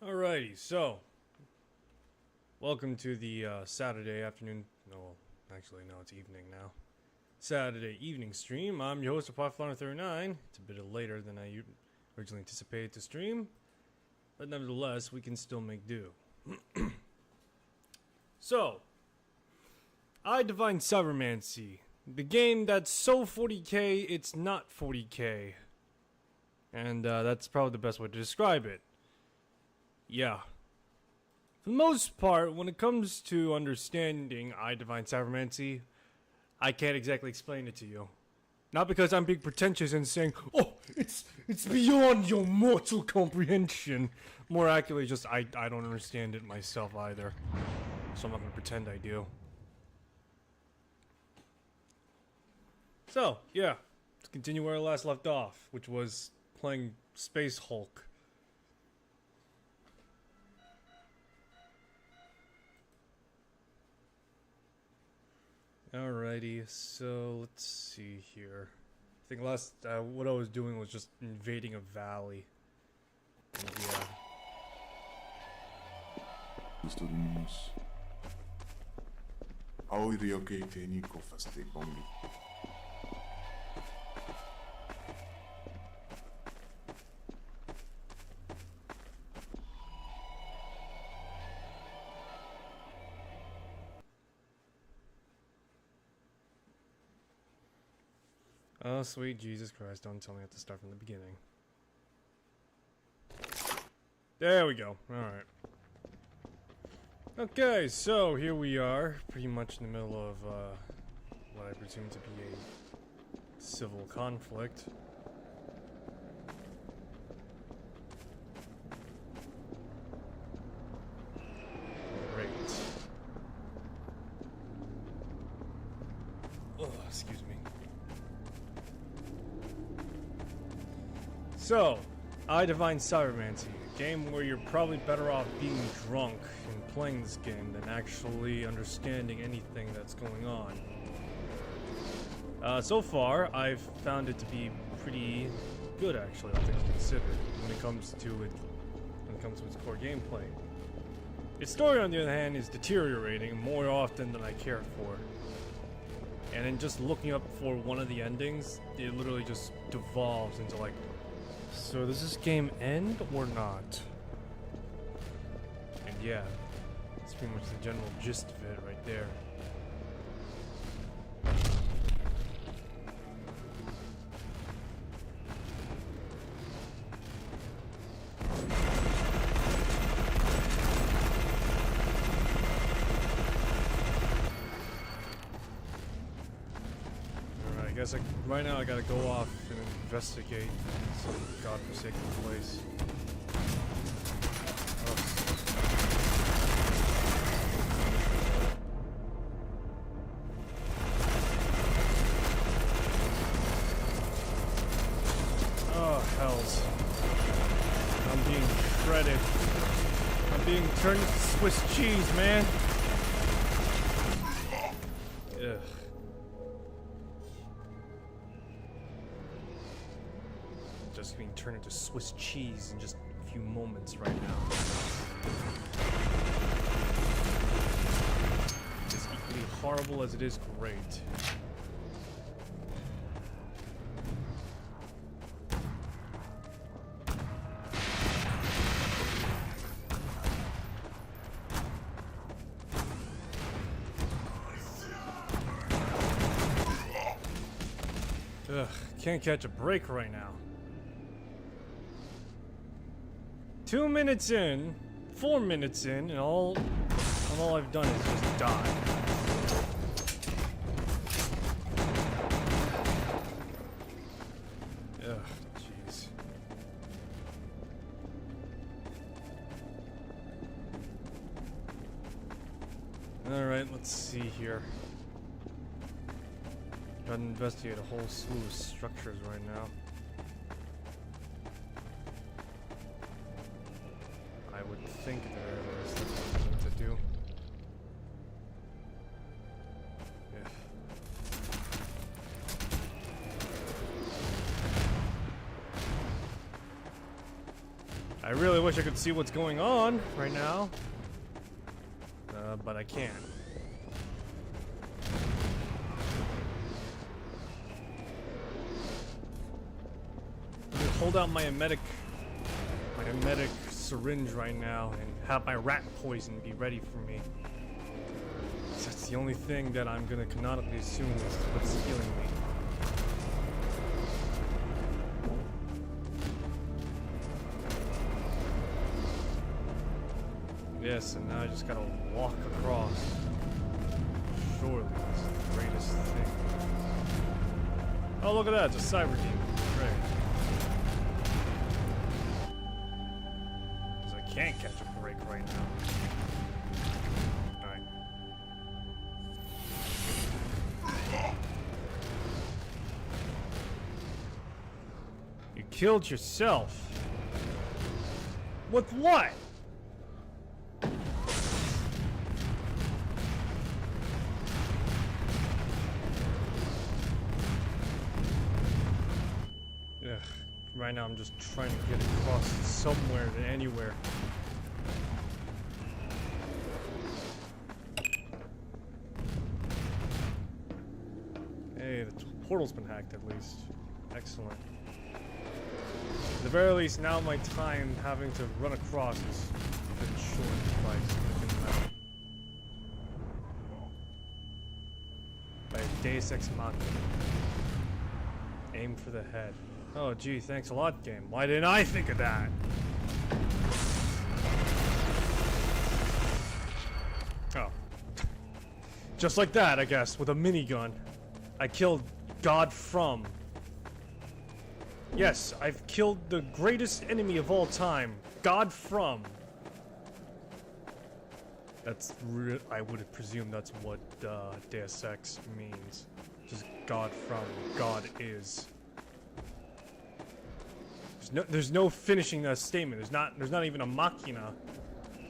Alrighty, so welcome to the Saturday afternoon. No, actually, no, it's evening now. Saturday evening stream. I'm your host, Popflowner39. It's a bit later than I originally anticipated to stream, but nevertheless, we can still make do. So, E.Y.E Divine Cybermancy, the game that's so 40k it's not 40k, and that's probably the best way to describe it. Yeah. For the most part, when it comes to understanding E.Y.E Divine Cybermancy, I can't exactly explain it to you. Not because I'm being pretentious and saying, oh, it's beyond your mortal comprehension. More accurately, just I don't understand it myself either. So I'm not gonna pretend I do. So, yeah. Let's continue where I last left off, which was playing Space Hulk. Alrighty, so let's see here. I think last, what I was doing was just invading a valley. And yeah. Oh, sweet Jesus Christ, don't tell me I have to start from the beginning. There we go, alright. Okay, so here we are, pretty much in the middle of, what I presume to be a civil conflict. Great. Oh, excuse me. So, E.Y.E Divine Cybermancy, a game where you're probably better off being drunk and playing this game than actually understanding anything that's going on. So far, I've found it to be pretty good, actually, all things considered, when it comes to its core gameplay. Its story, on the other hand, is deteriorating more often than I care for. And then just looking up for one of the endings, it literally just devolves into like, so does this game end or not? And yeah, that's pretty much the general gist of it right there. Alright, I guess right now I gotta go off and investigate some godforsaken place. Oh, hells. I'm being shredded. I'm being turned into Swiss cheese, man. Ugh. Just being turned into Swiss cheese in just a few moments right now. It's equally horrible as it is great. Ugh, can't catch a break right now. 2 minutes in, 4 minutes in, and all I've done is just die. Ugh, jeez. Alright, let's see here. Gotta investigate a whole slew of structures right now. I would think there is something to do. I really wish I could see what's going on right now. But I can't. I'm gonna hold out my emetic syringe right now and have my rat poison be ready for me. That's the only thing that I'm gonna canonically assume is what's healing me. Yes, and now I just gotta walk across. Surely this is the greatest thing. Oh, look at that, it's a cyber demon. Great. Because I can't catch a break right now. Alright. You killed yourself. With what? Right now I'm just trying to get across somewhere to anywhere. Hey, the portal's been hacked at least. Excellent. At the very least, now my time having to run across is been short by a significant amount. By a Deus Ex Machina. Aim for the head. Oh gee, thanks a lot, game. Why didn't I think of that? Oh. Just like that, I guess, with a minigun. I killed God from. Yes, I've killed the greatest enemy of all time, God from. That's I would presume that's what Deus Ex means. Just God from, God is. There's no finishing a statement. There's not even a machina.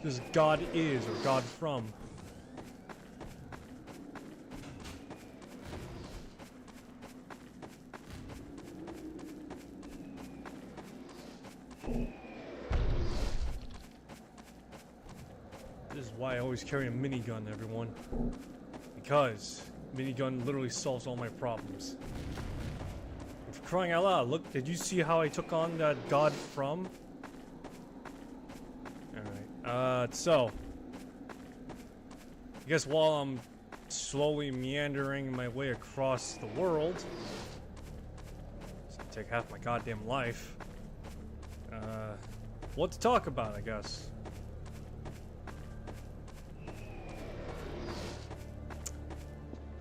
Just God is or God from. This is why I always carry a minigun, everyone. Because minigun literally solves all my problems. Crying out loud, look, did you see how I took on that God from? Alright, so I guess while I'm slowly meandering my way across the world, it's gonna take half my goddamn life, what to talk about, I guess.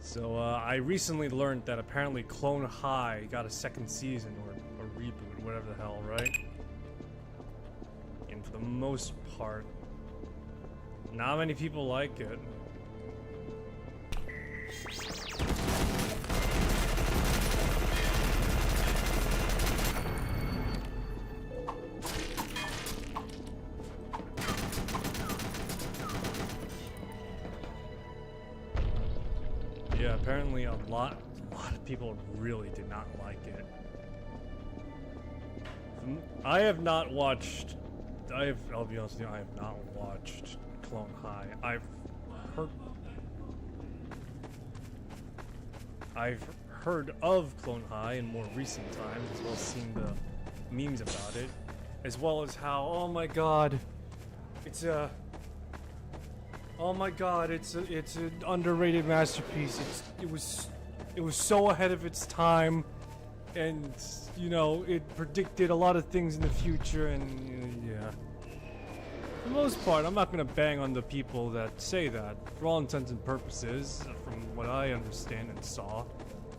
So, I recently learned that apparently Clone High got a second season, or a reboot, whatever the hell, right? And for the most part, not many people like it. Yeah, apparently a lot of people really did not like it. I have not watched. I'll be honest with you, I have not watched Clone High. I've heard of Clone High in more recent times, as well as seen the memes about it, as well as how, oh my god, it's a. Oh my god, it's an underrated masterpiece. It was so ahead of its time, and you know, it predicted a lot of things in the future, and yeah. For the most part, I'm not gonna bang on the people that say that. For all intents and purposes, from what I understand and saw,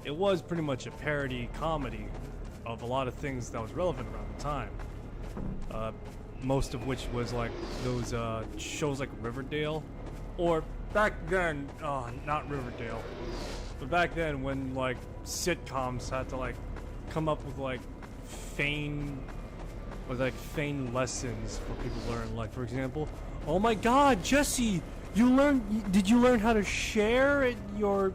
it was pretty much a parody comedy of a lot of things that was relevant around the time. Most of which was like those shows like Riverdale. Or back then, not Riverdale, but back then when like sitcoms had to like come up with like feigned lessons for people to learn. Like for example, oh my God, Jesse, did you learn how to share at your?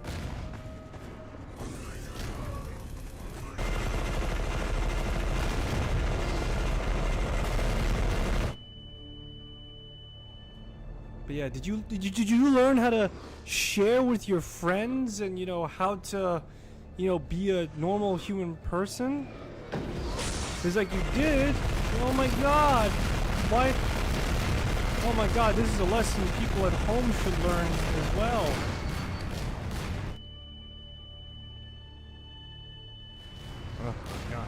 But yeah, did you learn how to share with your friends and how to be a normal human person? Cause like you did. Oh my god. Why? Oh my god, this is a lesson people at home should learn as well. Oh my god.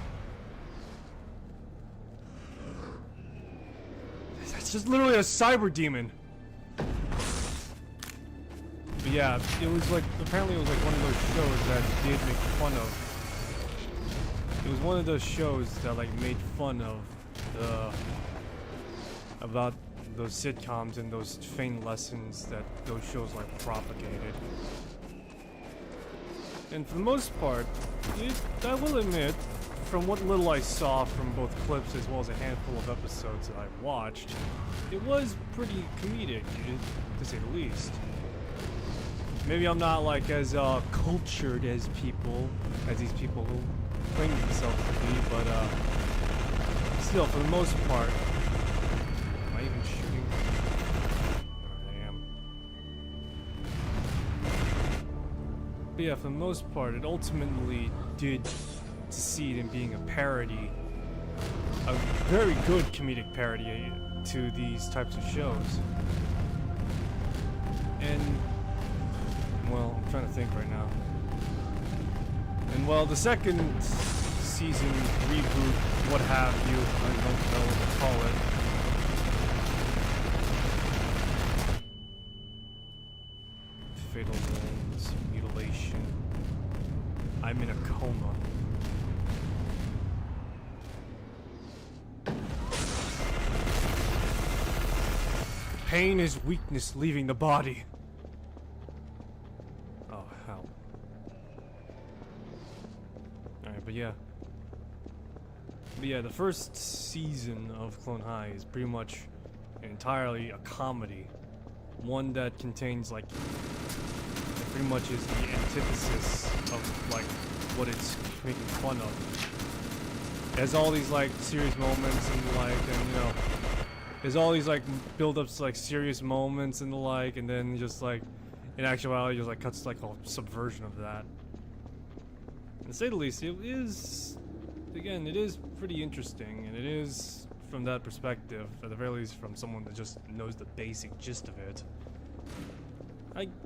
That's just literally a cyber demon. But yeah, it was like, apparently it was like one of those shows that did make fun of. It was one of those shows that like made fun of about those sitcoms and those faint lessons that those shows like propagated. And for the most part, I will admit, from what little I saw from both clips as well as a handful of episodes that I watched, it was pretty comedic, to say the least. Maybe I'm not like as cultured as these people who claim themselves to be, but still, for the most part, am I even shooting? I am. But yeah, for the most part, it ultimately did succeed in being a parody, a very good comedic parody to these types of shows. And well, I'm trying to think right now. And well, the second season reboot, what have you, I don't know what to call it. Fatal wounds, mutilation. I'm in a coma. Pain is weakness leaving the body. Oh, hell. Alright, but yeah, the first season of Clone High is pretty much entirely a comedy. One that contains, like, it pretty much is the antithesis of, like, what it's making fun of. It has all these, like, serious moments and, like, and, there's all these, like, build-ups to, like, serious moments and the like, and then just, like, in actuality, just, like, cuts, like, a subversion of that. And to say the least, it is, again, it is pretty interesting, and it is, from that perspective, at the very least from someone that just knows the basic gist of it,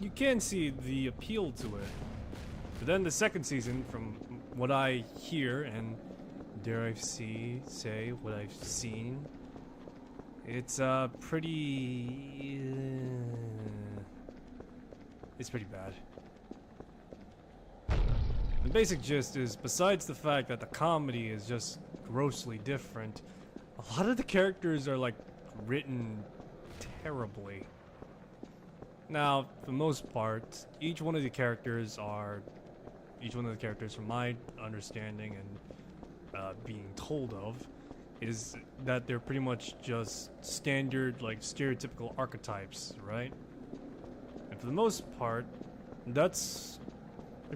you can see the appeal to it. But then the second season, from what I hear, and dare I say what I've seen, it's pretty... it's pretty bad. The basic gist is, besides the fact that the comedy is just grossly different, a lot of the characters are, like, written terribly. Now, for the most part, each one of the characters, from my understanding and being told of, is that they're pretty much just standard, like, stereotypical archetypes, right? And for the most part, they're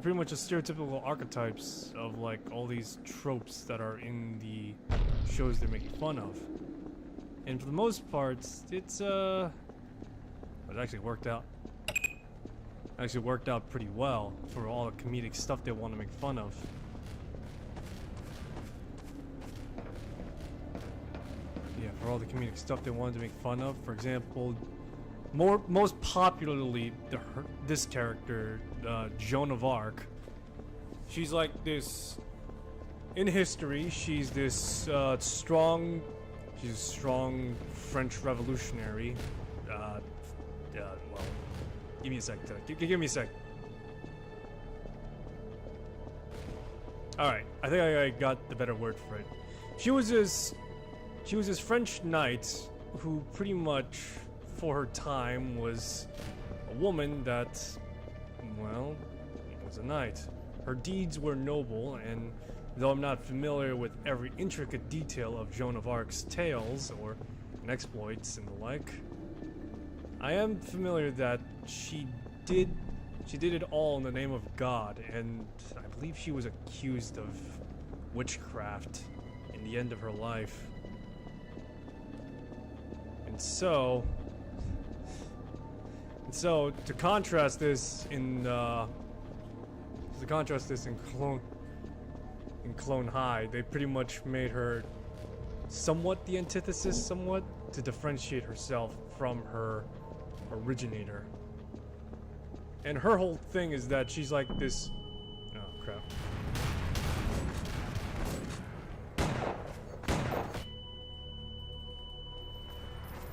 pretty much just stereotypical archetypes of, like, all these tropes that are in the shows they're making fun of. And for the most part, it actually worked out. Actually worked out pretty well for all the comedic stuff they want to make fun of. Yeah, for all the comedic stuff they wanted to make fun of. For example, most popularly, this character, Joan of Arc. She's like this. In history, she's this strong French revolutionary. Well, give me a sec. Give me a sec. All right, I think I got the better word for it. She was this French knight who pretty much, for her time, was a woman that, well, was a knight. Her deeds were noble, and though I'm not familiar with every intricate detail of Joan of Arc's tales or exploits and the like, I am familiar that she did it all in the name of God, and I believe she was accused of witchcraft in the end of her life. And so, And so to contrast this in Clone High, they pretty much made her somewhat the antithesis, somewhat to differentiate herself from her originator. And her whole thing is that she's like this. Oh crap.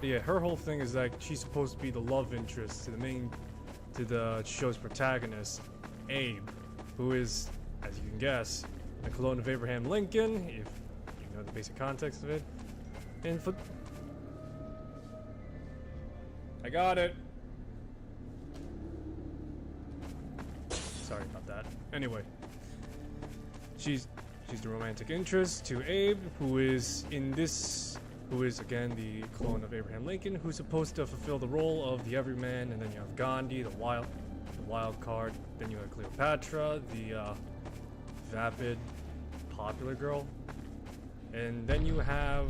But yeah, her whole thing is that she's supposed to be the love interest to the show's protagonist, Abe, who is, as you can guess, a clone of Abraham Lincoln, if you know the basic context of it. And I got it. Sorry about that. Anyway, she's the romantic interest to Abe, who is again the clone of Abraham Lincoln, who's supposed to fulfill the role of the everyman. And then you have Gandhi, the wild card. Then you have Cleopatra, the vapid, popular girl. And then you have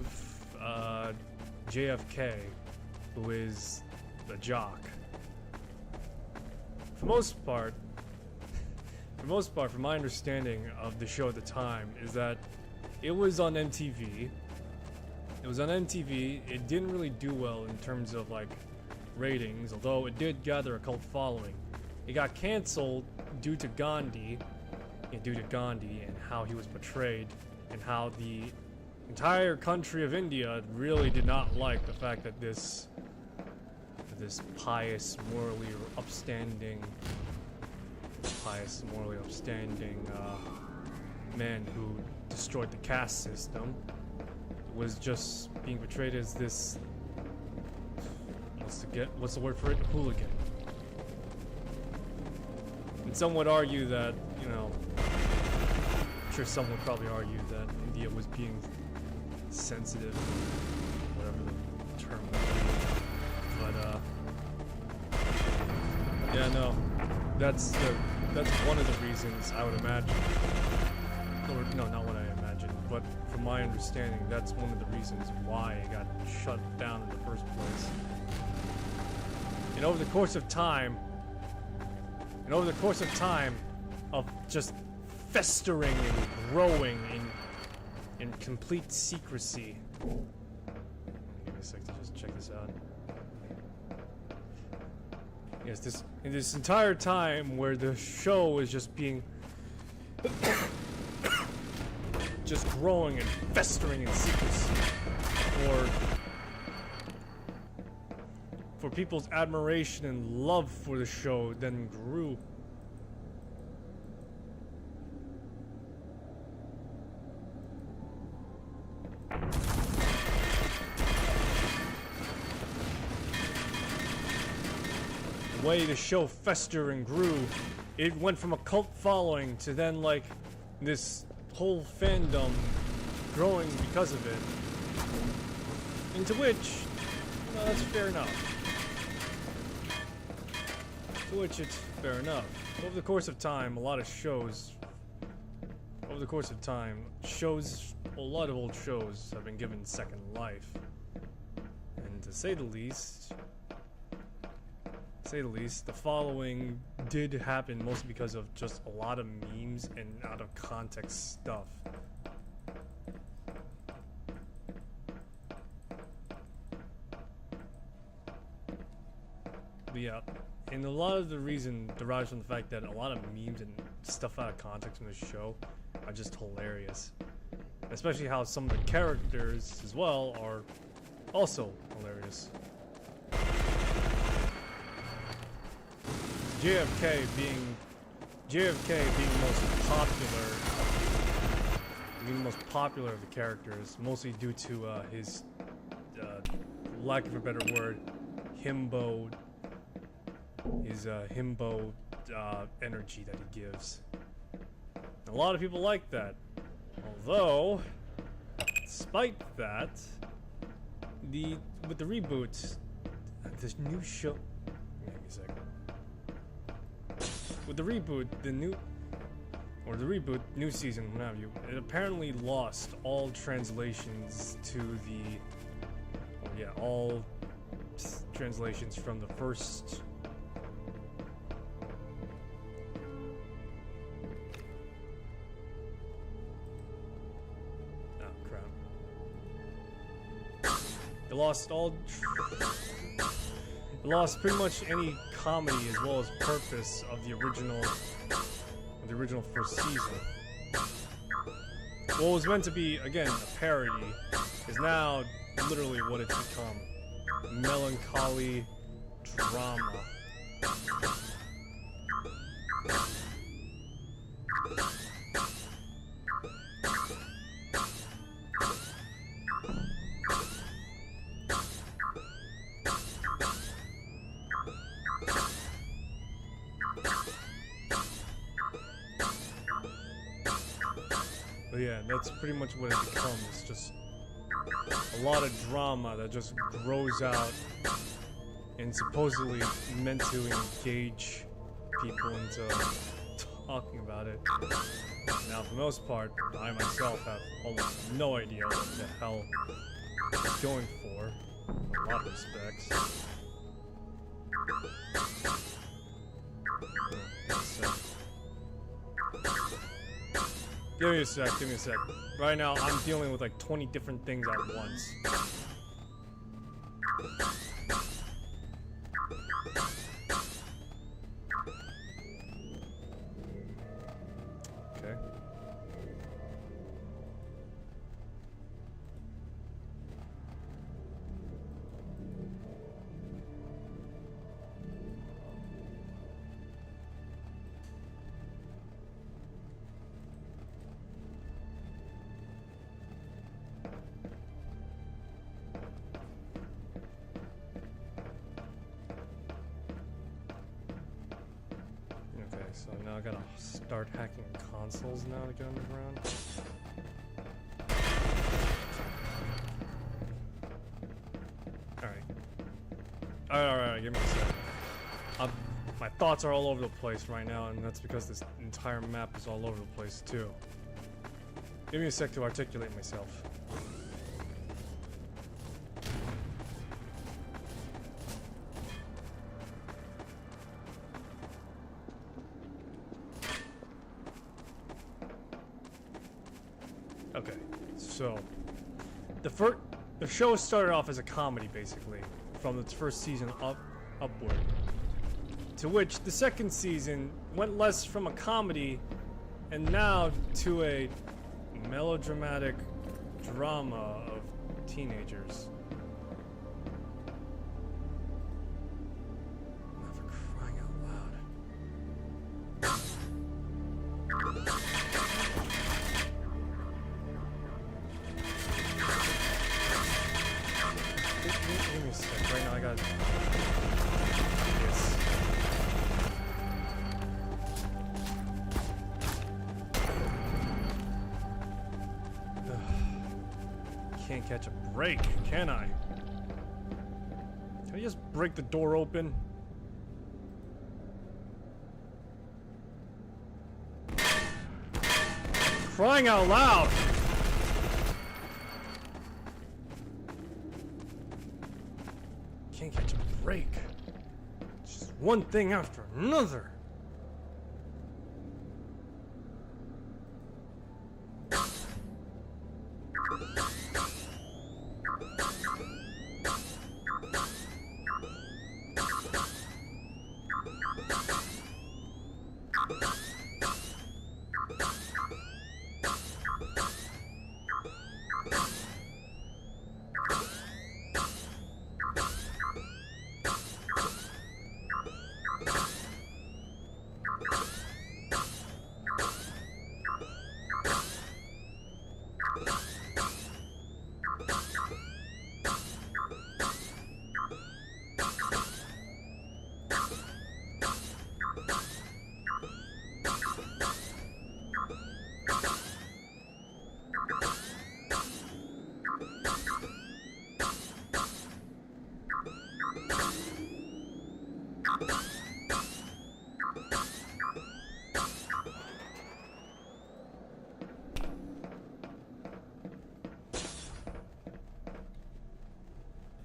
JFK, who is the jock. For most part, from my understanding of the show at the time, is that it was on MTV. It didn't really do well in terms of like ratings, although it did gather a cult following. It got canceled due to Gandhi and how he was portrayed, and how the entire country of India really did not like the fact that this pious, morally upstanding man who destroyed the caste system was just being portrayed as this, what's the word for it? Hooligan. And some would argue that, you know, I'm sure some would probably argue that India was being sensitive, whatever the term would be. But, yeah, no, that's one of the reasons I would imagine. Or, no, not what I imagine, but from my understanding, that's one of the reasons why it got shut down in the first place. And over the course of time, of just festering and growing in complete secrecy. Give me a sec to just check this out. Yes, this entire time where the show is just being just growing and festering in secrecy for people's admiration and love for the show then grew. The way the show festered and grew, it went from a cult following to then like this whole fandom growing because of it. Into which, well, that's fair enough. To which it's fair enough. Over the course of time, a lot of old shows have been given second life. And to say the least, the following did happen mostly because of just a lot of memes and out of context stuff. But yeah, and a lot of the reason derives from the fact that a lot of memes and stuff out of context from the show are just hilarious. Especially how some of the characters as well are also hilarious. JFK being the most popular of the characters, mostly due to his lack of a better word, himbo energy that he gives. A lot of people like that. Although, despite that, with the reboot, this new show. Give me a second. With the reboot, new season, what have you, it apparently lost all translations to all translations from the first It lost it lost pretty much any comedy as well as purpose of the original first season. What was meant to be, again, a parody is now literally what it's become. Melancholy drama. But yeah, that's pretty much what it becomes. Just a lot of drama that just grows out and supposedly meant to engage people into talking about it. Now, for the most part, I myself have almost no idea what the hell it's going for, in a lot of respects. Give me a sec. Right now, I'm dealing with like 20 different things at once. Okay. So now I gotta start hacking consoles now to get underground. Alright, give me a sec. My thoughts are all over the place right now, and that's because this entire map is all over the place too. Give me a sec to articulate myself. Okay, so the show started off as a comedy, basically, from its first season upward. To which the second season went less from a comedy and now to a melodramatic drama of teenagers. For crying out loud. Give me a sec. Right now I got this. Can't catch a break, can I? Can I just break the door open? Crying out loud! Can't catch a break. Just one thing after another.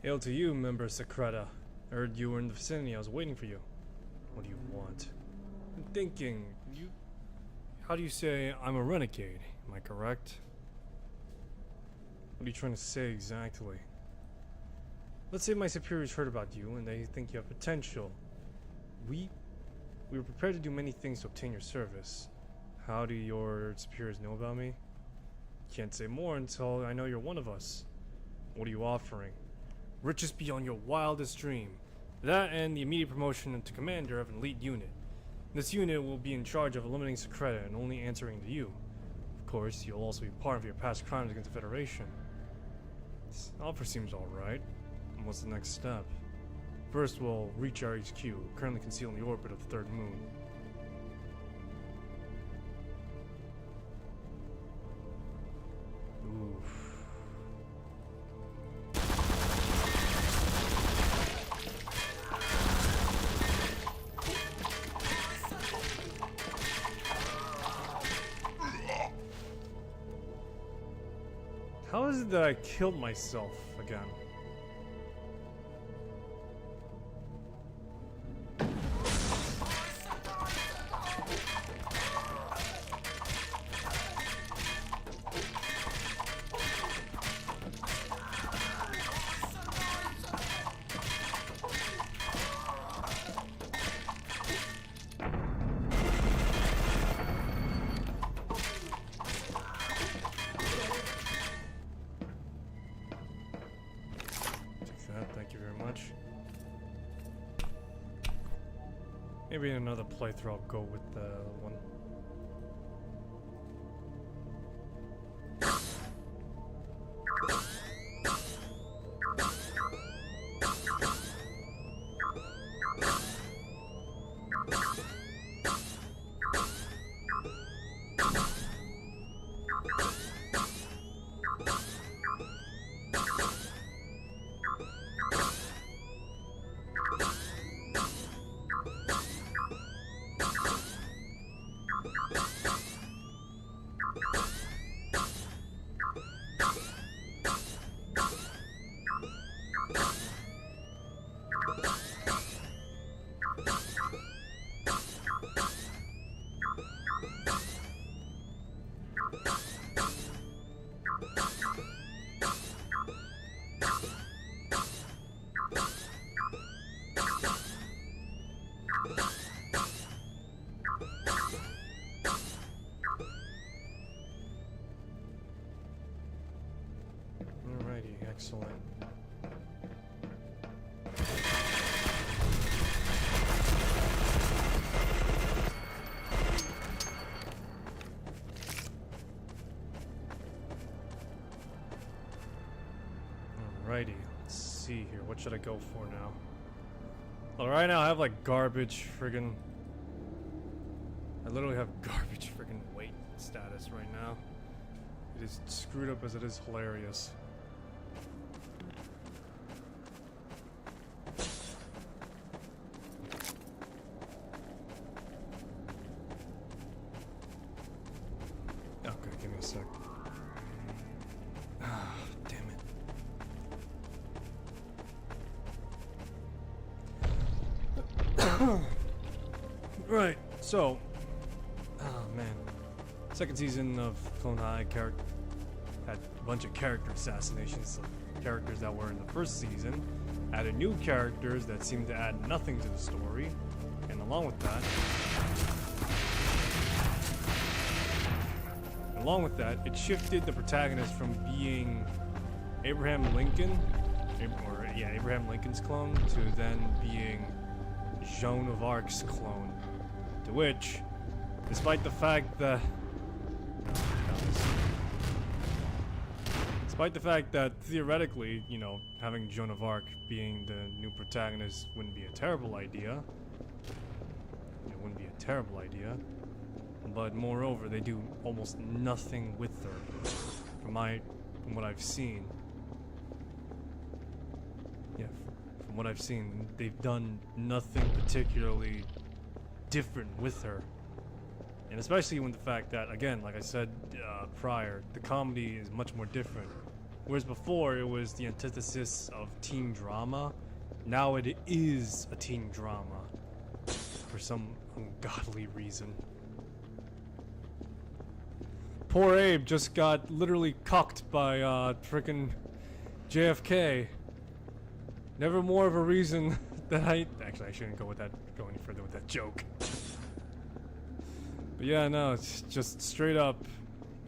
Hail to you, member Secreta. I heard you were in the vicinity. I was waiting for you. What do you want? I'm thinking, how do you say I'm a renegade? Am I correct? What are you trying to say exactly? Let's say my superiors heard about you and they think you have potential. We were prepared to do many things to obtain your service. How do your superiors know about me? Can't say more until I know you're one of us. What are you offering? Riches beyond your wildest dream. That and the immediate promotion to commander of an elite unit. This unit will be in charge of eliminating Secreta and only answering to you. Of course, you'll also be part of your past crimes against the Federation. This offer seems alright. And what's the next step? First, we'll reach our HQ, currently concealed in the orbit of the third moon. Oof. How is it that I killed myself again? Thank you very much. Maybe in another playthrough I'll go with the one. Excellent. Alrighty, let's see here. What should I go for now? Well, right now I have like garbage friggin'. I literally have garbage friggin' weight status right now. It is screwed up as it is hilarious. Okay, give me a sec. Ah, damn it. Right, so, oh man, second season of Clone High had a bunch of character assassinations of characters that were in the first season, added new characters that seemed to add nothing to the story, and along with that, it shifted the protagonist from being Abraham Lincoln, Abraham Lincoln's clone, to then being Joan of Arc's clone, to which, despite the fact that theoretically, you know, having Joan of Arc being the new protagonist wouldn't be a terrible idea. It wouldn't be a terrible idea. But moreover, they do almost nothing with her, from what I've seen. Yeah, from what I've seen, they've done nothing particularly different with her. And especially when the fact that, again, like I said prior, the comedy is much more different. Whereas before, it was the antithesis of teen drama. Now it is a teen drama. For some ungodly reason. Poor Abe just got literally cocked by frickin' JFK. Never more of a reason that actually I shouldn't go any further with that joke. But yeah, no, it's just straight up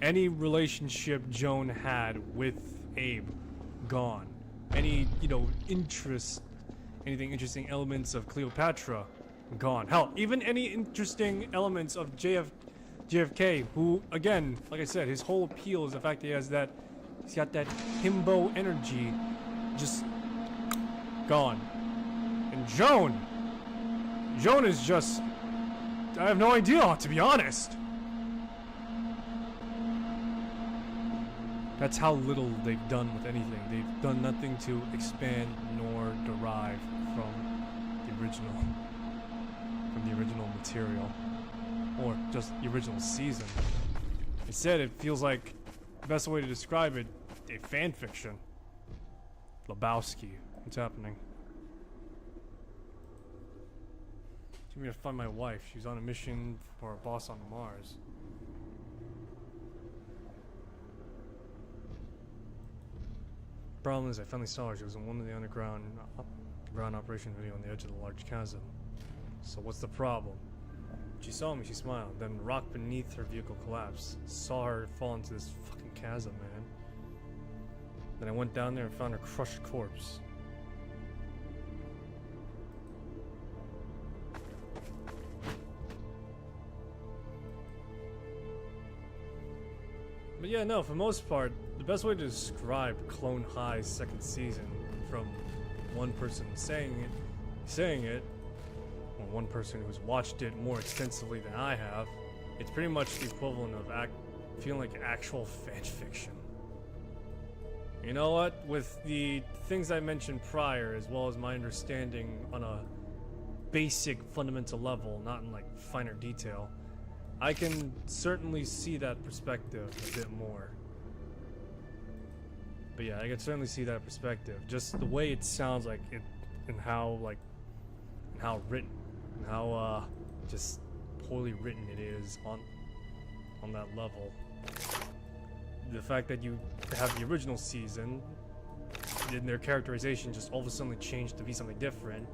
any relationship Joan had with Abe, gone. Any, you know, anything interesting elements of Cleopatra, gone. Hell, even any interesting elements of JFK, who, again, like I said, his whole appeal is the fact that he's got that himbo energy, just gone. And Joan is just, I have no idea, to be honest. That's how little they've done with anything. They've done nothing to expand nor derive from the original material, or just the original season. Instead, it feels like the best way to describe it, a fan fiction. Lebowski, what's happening? I'm gonna find my wife. She's on a mission for a boss on Mars. Problem is, I finally saw her. She was in one of the ground operation video on the edge of the large chasm. So what's the problem? She saw me, she smiled. Then the rock beneath her vehicle collapsed. Saw her fall into this fucking chasm, man. Then I went down there and found her crushed corpse. But yeah, no, for the most part, the best way to describe Clone High's second season, from one person saying it, or one person who's watched it more extensively than I have, it's pretty much the equivalent of feeling like actual fan fiction. You know what? With the things I mentioned prior, as well as my understanding on a basic, fundamental level, not in like finer detail, I can certainly see that perspective a bit more. But yeah, I can certainly see that perspective. Just the way it sounds like it, and how written, and how just poorly written it is on that level. The fact that you have the original season, and their characterization just all of a sudden changed to be something different.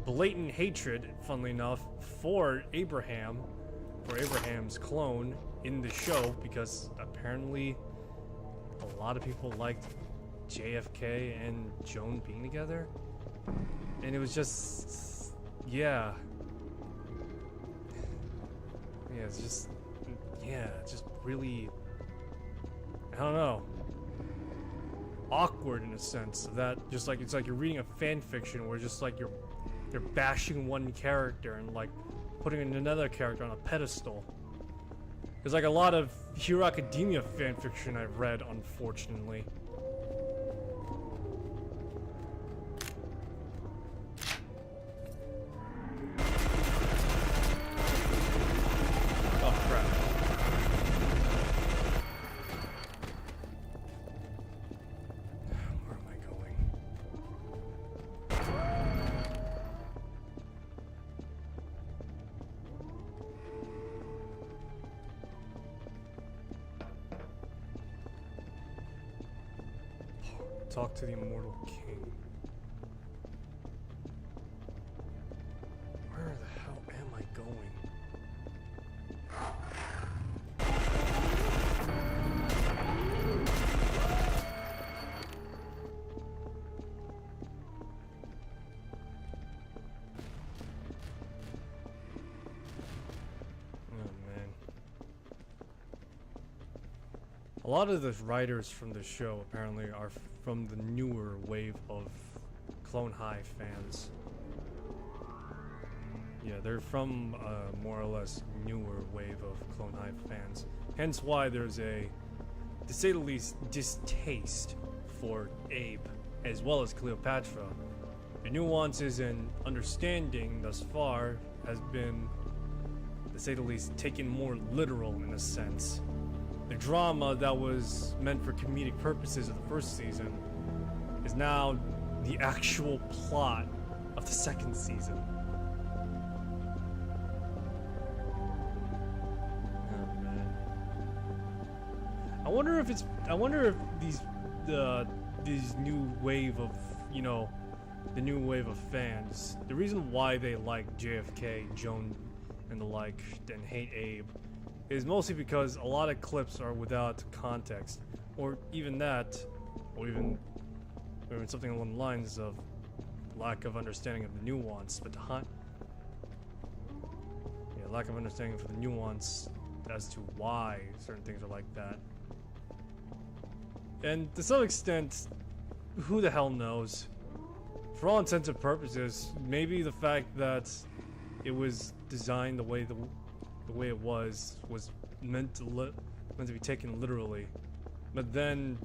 Blatant hatred, funnily enough, for Abraham's clone in the show, because apparently a lot of people liked JFK and Joan being together, and it was just, yeah, it's just really, I don't know, awkward in a sense that just like it's like you're reading a fan fiction where just like you're bashing one character and like putting another character on a pedestal. There's like a lot of Hero Academia fanfiction I've read, unfortunately. Oh crap. Where am I going? Talk to the immortal king. Where the hell am I going? Oh man. A lot of the writers from the show apparently are from the newer wave of Clone High fans. Yeah, they're from more or less newer wave of Clone High fans. Hence why there's a, to say the least, distaste for Abe as well as Cleopatra. The nuances and understanding thus far has been, to say the least, taken more literal in a sense. The drama that was meant for comedic purposes of the first season is now the actual plot of the second season. Oh man. I wonder if these new wave of you know, the new wave of fans, the reason why they like JFK, Joan, and the like, and hate Abe, is mostly because a lot of clips are without context, or even that, or even something along the lines of lack of understanding of the nuance behind. Yeah, lack of understanding for the nuance as to why certain things are like that. And to some extent, who the hell knows? For all intents and purposes, maybe the fact that it was designed the way it was meant to be taken literally. But then,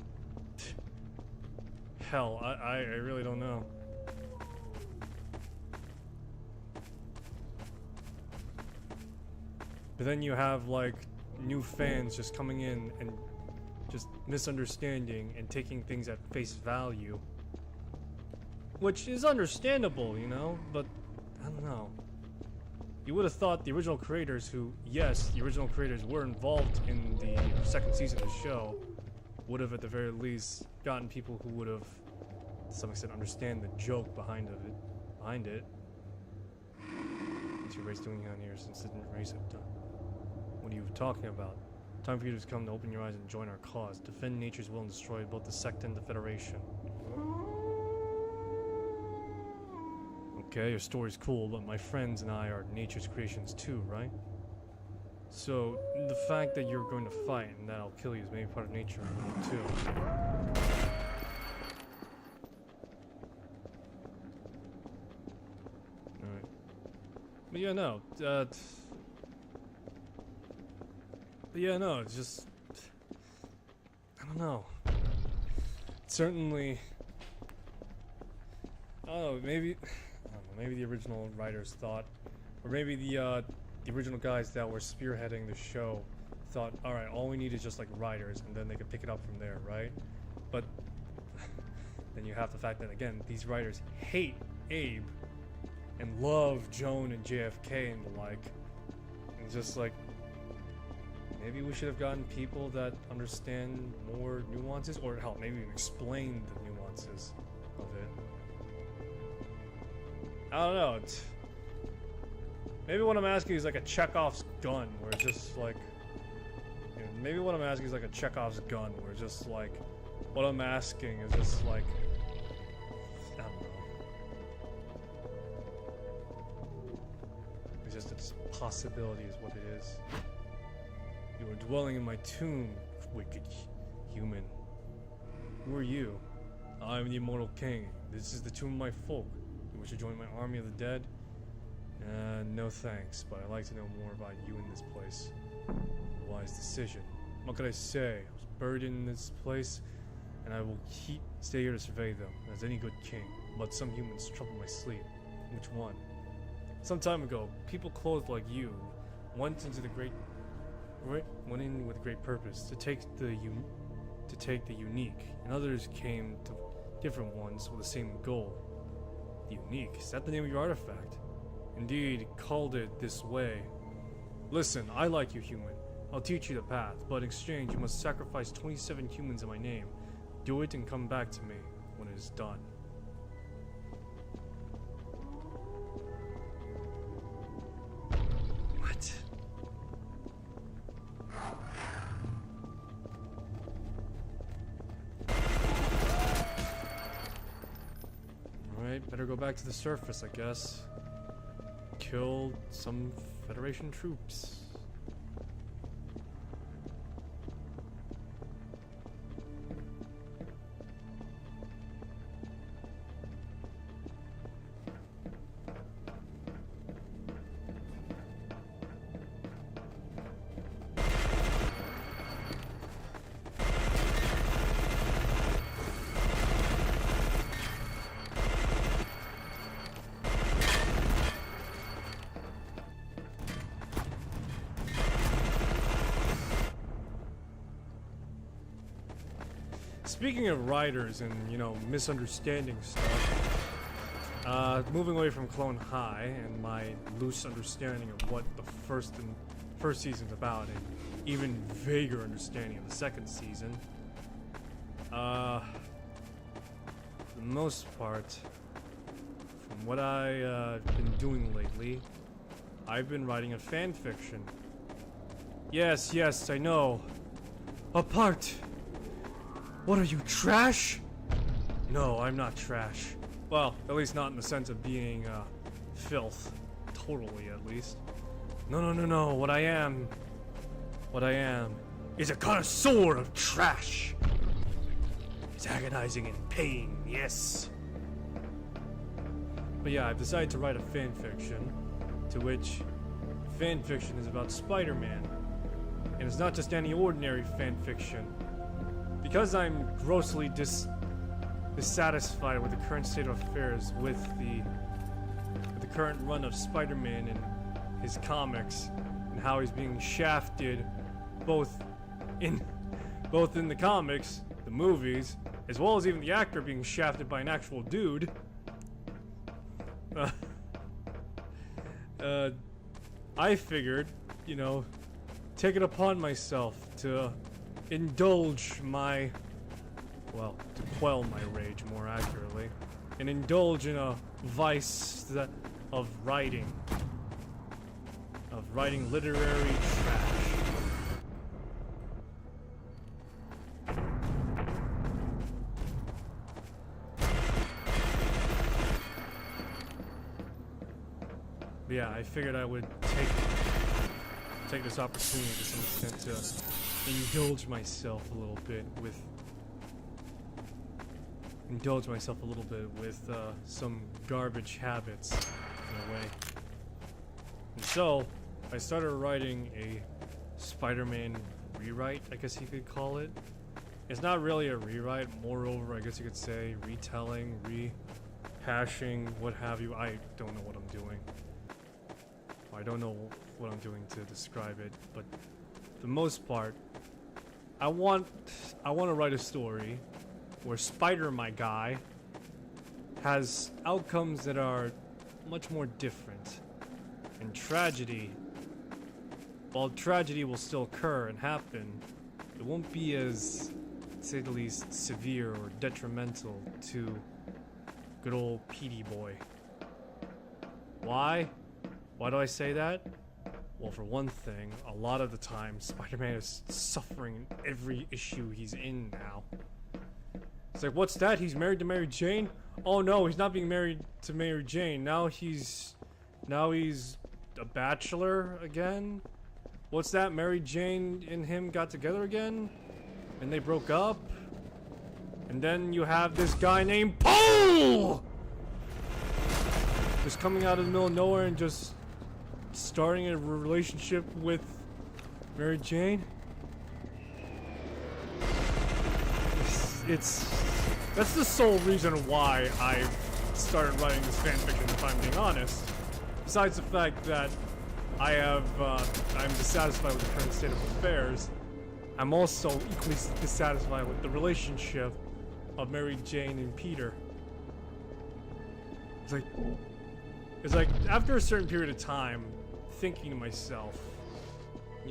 hell, I really don't know. But then you have like new fans just coming in and just misunderstanding and taking things at face value, which is understandable, you know, but I don't know. You would have thought the original creators, who, yes, the original creators were involved in the second season of the show, would have at the very least gotten people who would have, to some extent, understand the joke behind it. What's your race doing down here since the race have done? What are you talking about? Time for you to come to open your eyes and join our cause. Defend nature's will and destroy both the sect and the Federation. Okay, your story's cool, but my friends and I are nature's creations too, right? So, the fact that you're going to fight and that I'll kill you is maybe part of nature too. Alright. But yeah, no, it's just, I don't know. Certainly, I don't know, maybe the original writers thought, or maybe the original guys that were spearheading the show thought, alright, all we need is just like writers, and then they could pick it up from there, right? But then you have the fact that, again, these writers hate Abe and love Joan and JFK and the like, and just like, maybe we should have gotten people that understand more nuances, or hell, maybe even explain the nuances of it. I don't know. Maybe what I'm asking is like a Chekhov's gun, where it's just like, you know, maybe what I'm asking is like a Chekhov's gun, where it's just like, what I'm asking is just like, I don't know. It's just a possibility is what it is. You are dwelling in my tomb, wicked human. Who are you? I am the immortal king. This is the tomb of my folk. You wish to join my army of the dead? No thanks, but I'd like to know more about you in this place. Wise decision. What could I say? I was buried in this place, and I will stay here to survey them, as any good king. But some humans trouble my sleep. Which one? Some time ago, people clothed like you went in with great purpose to take the unique, and others came to different ones with the same goal. The unique, is that the name of your artifact? Indeed, called it this way. Listen, I like you, human. I'll teach you the path, but in exchange you must sacrifice 27 humans in my name. Do it and come back to me when it is done. What? Alright, better go back to the surface, I guess. Kill some Federation troops. Speaking of writers and, you know, misunderstanding stuff, moving away from Clone High and my loose understanding of what the first season's about, and even vaguer understanding of the second season, the the most part, from what I've been doing lately, I've been writing a fan fiction. Yes, yes, I know. Apart! What are you, trash? No, I'm not trash. Well, at least not in the sense of being, filth. Totally, at least. No, no, no, no. What I am is a connoisseur of trash. It's agonizing in pain, yes. But yeah, I've decided to write a fan fiction, to which fan fiction is about Spider-Man. And it's not just any ordinary fan fiction. Because I'm grossly dissatisfied with the current state of affairs with the current run of Spider-Man and his comics, and how he's being shafted both in the comics, the movies, as well as even the actor being shafted by an actual dude. I figured, you know, take it upon myself to indulge my, well, to quell my rage more accurately, and indulge in a vice of writing literary trash. But yeah, I figured I would take this opportunity to some extent to indulge myself a little bit with some garbage habits in a way. And so I started writing a Spider-Man rewrite, I guess you could call it. It's not really a rewrite, moreover, I guess you could say retelling, rehashing, what have you. I don't know what I'm doing. I don't know what I'm doing to describe it, but for the most part, I want to write a story where Spider, my guy, has outcomes that are much more different. And tragedy, while tragedy will still occur and happen, it won't be as, to say the least, severe or detrimental to good old Petey boy. Why? Why do I say that? Well, for one thing, a lot of the time, Spider-Man is suffering in every issue he's in now. It's like, what's that? He's married to Mary Jane? Oh no, he's not being married to Mary Jane. Now he's a bachelor again? What's that? Mary Jane and him got together again? And they broke up? And then you have this guy named Paul! Just coming out of the middle of nowhere and just starting a relationship with Mary Jane? That's the sole reason why I started writing this fanfiction, if I'm being honest. Besides the fact that I'm dissatisfied with the current state of affairs, I'm also equally dissatisfied with the relationship of Mary Jane and Peter. It's like after a certain period of time, thinking to myself,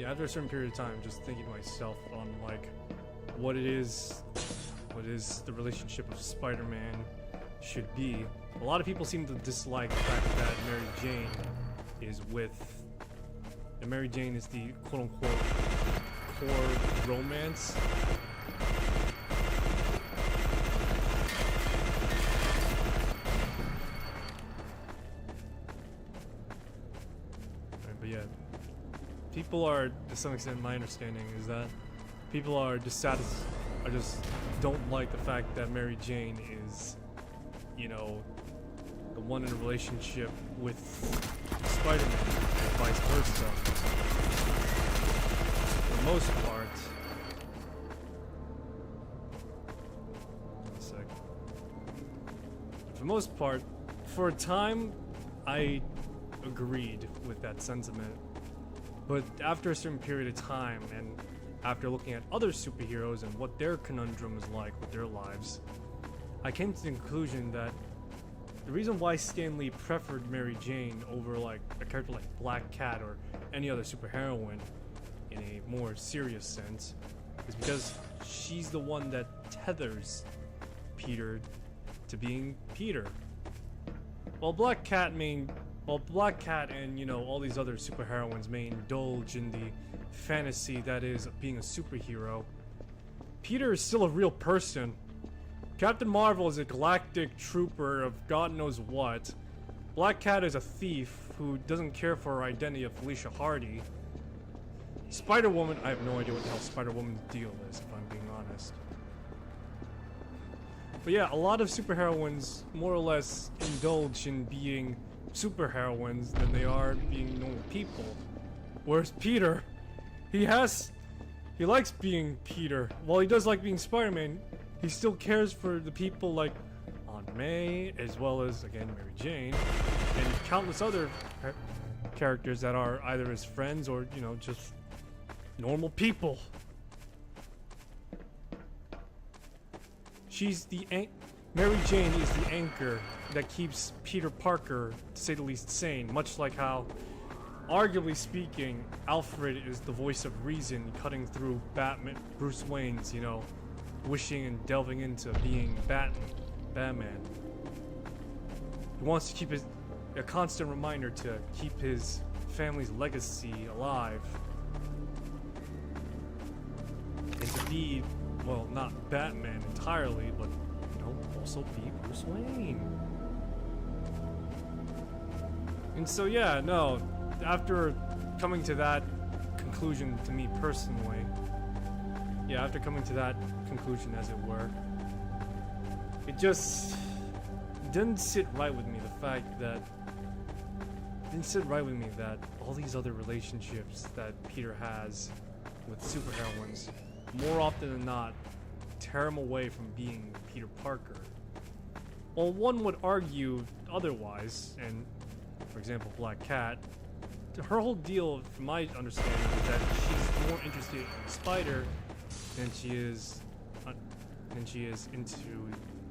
after a certain period of time, just thinking to myself on like what is the relationship of Spider-Man should be. A lot of people seem to dislike the fact that Mary Jane is the quote-unquote core romance. But yeah, people are, to some extent, my understanding is that people are just don't like the fact that Mary Jane is, you know, the one in a relationship with Spider-Man and vice versa. For the most part, for a time, I agreed with that sentiment. But after a certain period of time, and after looking at other superheroes and what their conundrum is like with their lives, I came to the conclusion that the reason why Stan Lee preferred Mary Jane over like a character like Black Cat or any other superheroine in a more serious sense is because she's the one that tethers Peter to being Peter. While Black Cat and, you know, all these other superheroines may indulge in the fantasy that is being a superhero, Peter is still a real person. Captain Marvel is a galactic trooper of God knows what. Black Cat is a thief who doesn't care for her identity of Felicia Hardy. Spider-Woman, I have no idea what the hell Spider-Woman's deal is, if I'm being honest. But yeah, a lot of superheroines more or less indulge in being superheroines than they are being normal people. Whereas Peter, he likes being Peter. While he does like being Spider-Man, he still cares for the people like Aunt May, as well as, again, Mary Jane, and countless other characters that are either his friends or, you know, just normal people. Mary Jane is the anchor that keeps Peter Parker, to say the least, sane, much like how, arguably speaking, Alfred is the voice of reason cutting through Bruce Wayne's, you know, wishing and delving into being Batman. He wants to keep a constant reminder to keep his family's legacy alive. And to be, well, not Batman entirely, but, you know, also be Bruce Wayne. And so, yeah, no, after coming to that conclusion to me personally, after coming to that conclusion, as it were, it just didn't sit right with me, the fact that all these other relationships that Peter has with superheroines, more often than not, tear him away from being Peter Parker. Well, one would argue otherwise, and for example, Black Cat, her whole deal, from my understanding, is that she's more interested in Spider than she is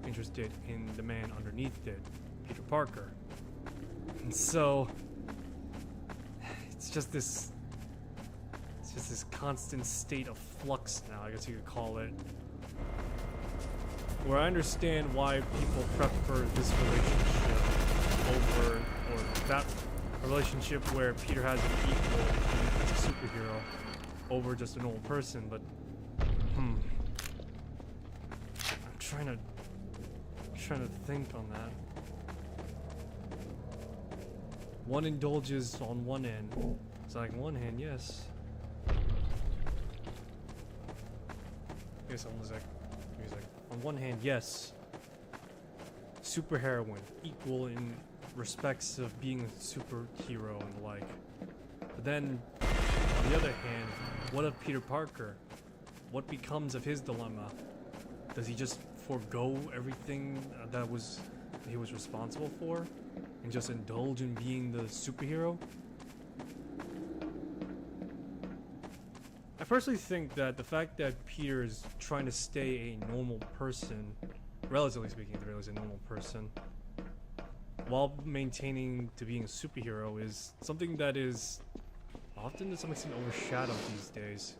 interested in the man underneath it, Peter Parker. And so it's just this constant state of flux now, I guess you could call it, where I understand why people prefer this relationship over, or that relationship where Peter has an equal as a superhero over just a normal person, but I'm trying to think on that. One indulges on one end. It's like, on one hand, yes. On one hand, yes. Superheroine, equal in respects of being a superhero and the like. But then, on the other hand, what of Peter Parker? What becomes of his dilemma? Does he just forego everything that he was responsible for and just indulge in being the superhero? I personally think that the fact that Peter is trying to stay a normal person, relatively speaking, really is a normal person, while maintaining to being a superhero is something that is often to some extent overshadowed these days.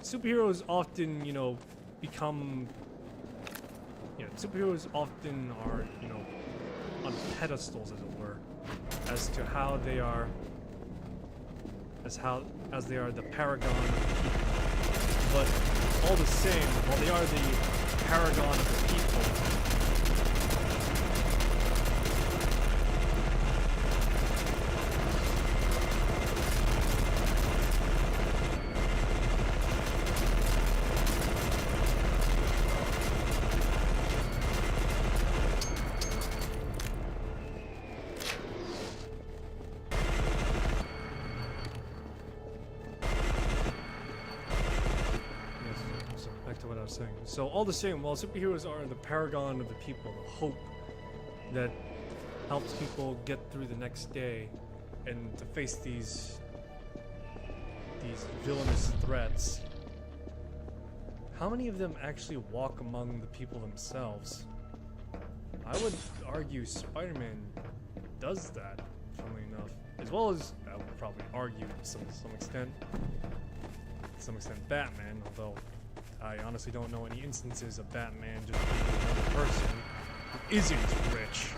Superheroes often, you know, superheroes often are, you know, on pedestals, as it were, as to how they are, as they are the paragon of people. But all the same, while they are the paragon of the people, so all the same, while superheroes are the paragon of the people, the hope that helps people get through the next day and to face these villainous threats, how many of them actually walk among the people themselves? I would argue Spider-Man does that, funnily enough, as well as, I would probably argue to some extent Batman, although I honestly don't know any instances of Batman just being another person who isn't rich.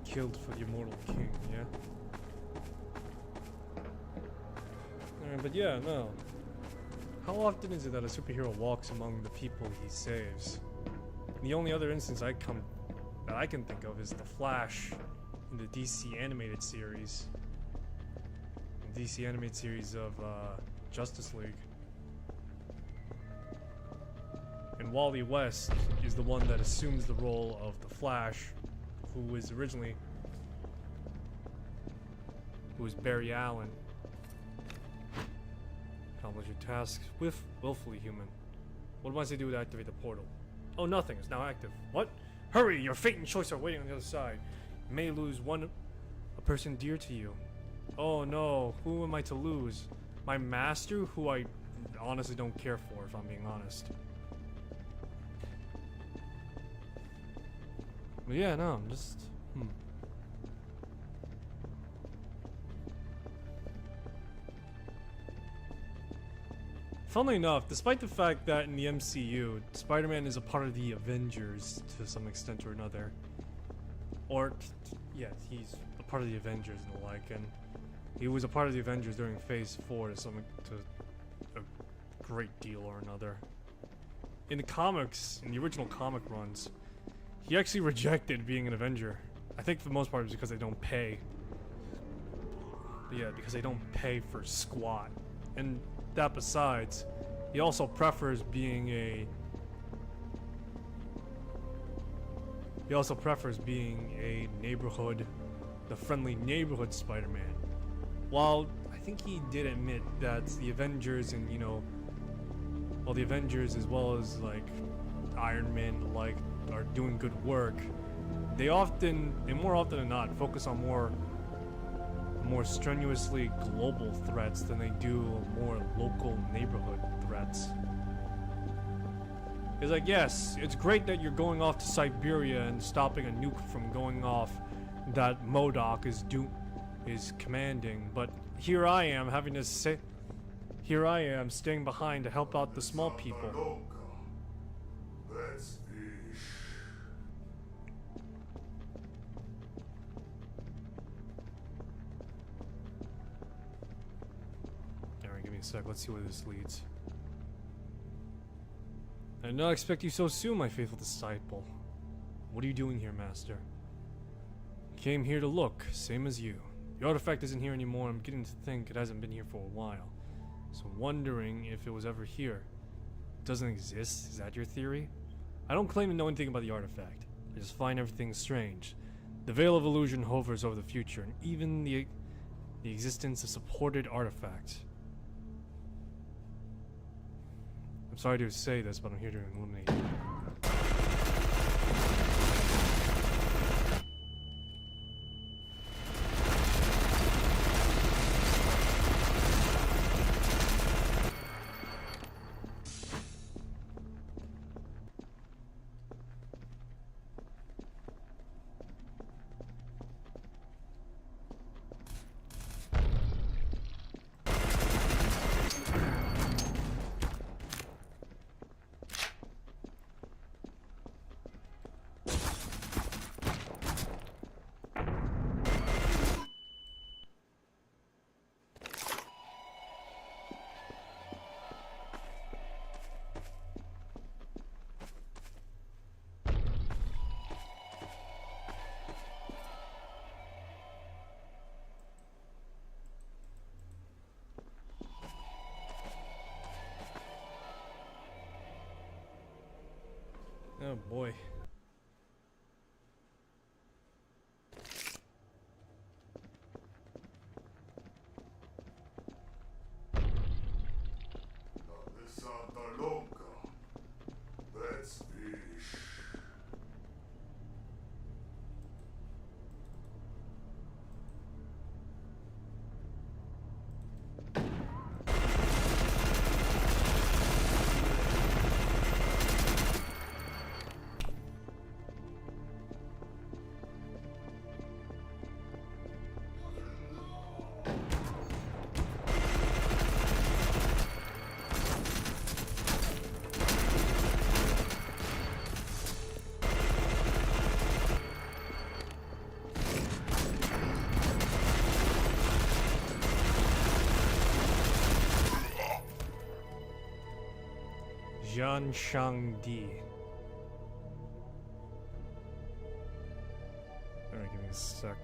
Killed for the immortal king, yeah? Alright, but yeah, no. How often is it that a superhero walks among the people he saves? The only other instance that I can think of is the Flash in the DC animated series. The DC animated series of Justice League. And Wally West is the one that assumes the role of the Flash, who was Barry Allen. Accomplish your task with willfully human. What must I do to activate the portal? Oh, nothing. It's now active. What? Hurry! Your fate and choice are waiting on the other side. You may lose a person dear to you. Oh no, who am I to lose? My master, who I honestly don't care for, if I'm being honest. But yeah, no, I'm just... Funnily enough, despite the fact that in the MCU, Spider-Man is a part of the Avengers to some extent or another. Or, yeah, he's a part of the Avengers and the like, and he was a part of the Avengers during Phase 4 to a great deal or another. In the comics, in the original comic runs, he actually rejected being an Avenger. I think for the most part it's because they don't pay. But yeah, because they don't pay for squat. And that besides, he also prefers being a the friendly neighborhood Spider-Man. While I think he did admit that the Avengers and, the Avengers as well as like Iron Man like are doing good work, they more often than not focus on more strenuously global threats than they do more local neighborhood threats. It's like, yes, it's great that you're going off to Siberia and stopping a nuke from going off that MODOK is commanding, but here I am staying behind to help out the small people. A sec, let's see where this leads. I did not expect you so soon, my faithful disciple. What are you doing here, master? Came here to look, same as you. The artifact isn't here anymore. I'm beginning to think it hasn't been here for a while. So wondering if it was ever here. It doesn't exist? Is that your theory? I don't claim to know anything about the artifact. I just find everything strange. The veil of illusion hovers over the future, and even the existence of supported artifacts. I'm sorry to say this, but I'm here to eliminate you. Oh boy. Zhan Shangdi. Alright, give me a sec.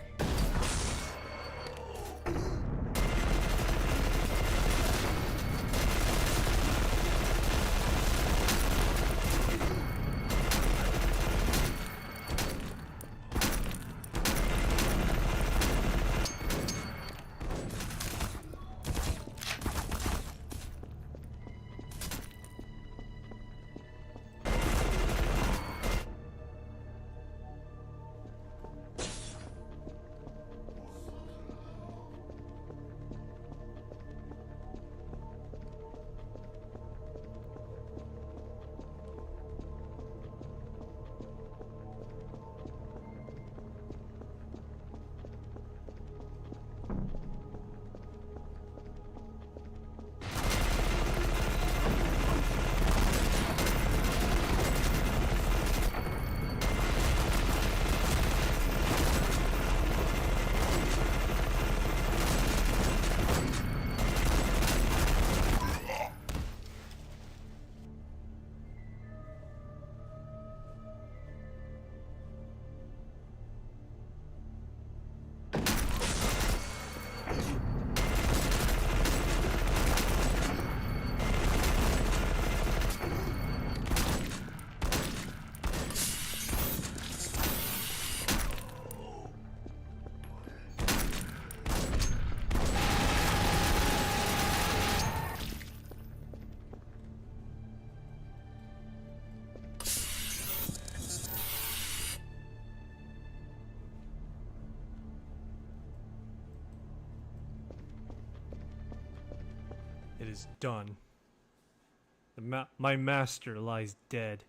It is done. My master lies dead.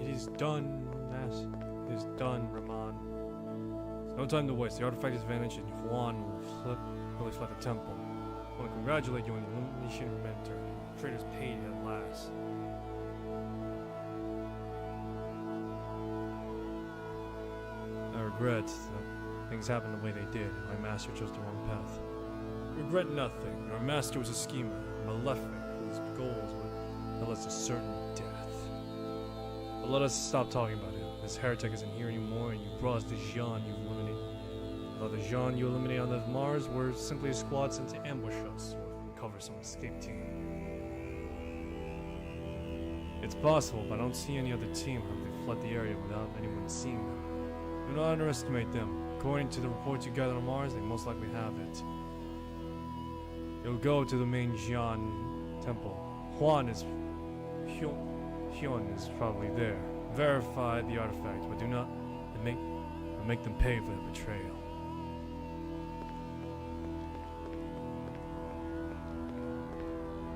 It is done, Mass. It is done, Raman. There's no time to waste. The artifact is vanished and Juan will really flood the temple. I want to congratulate you on the illumination of your mentor. The traitor's paid at last. I regret that things happened the way they did. My master chose the wrong path. Regret nothing. Our master was a schemer, malefic, whose goals would tell us a certain death. But let us stop talking about him. This heretic isn't here anymore, and you brought us the Zhan you eliminated. Although the Zhan you eliminated on the Mars were simply a squad sent to ambush us or cover some escape team. It's possible, but I don't see any other team how they fled the area without anyone seeing them. Do not underestimate them. According to the reports you gathered on Mars, they most likely have it. You'll go to the main Zhan temple. Hyun is probably there. Verify the artifact, but do not make them pay for the betrayal.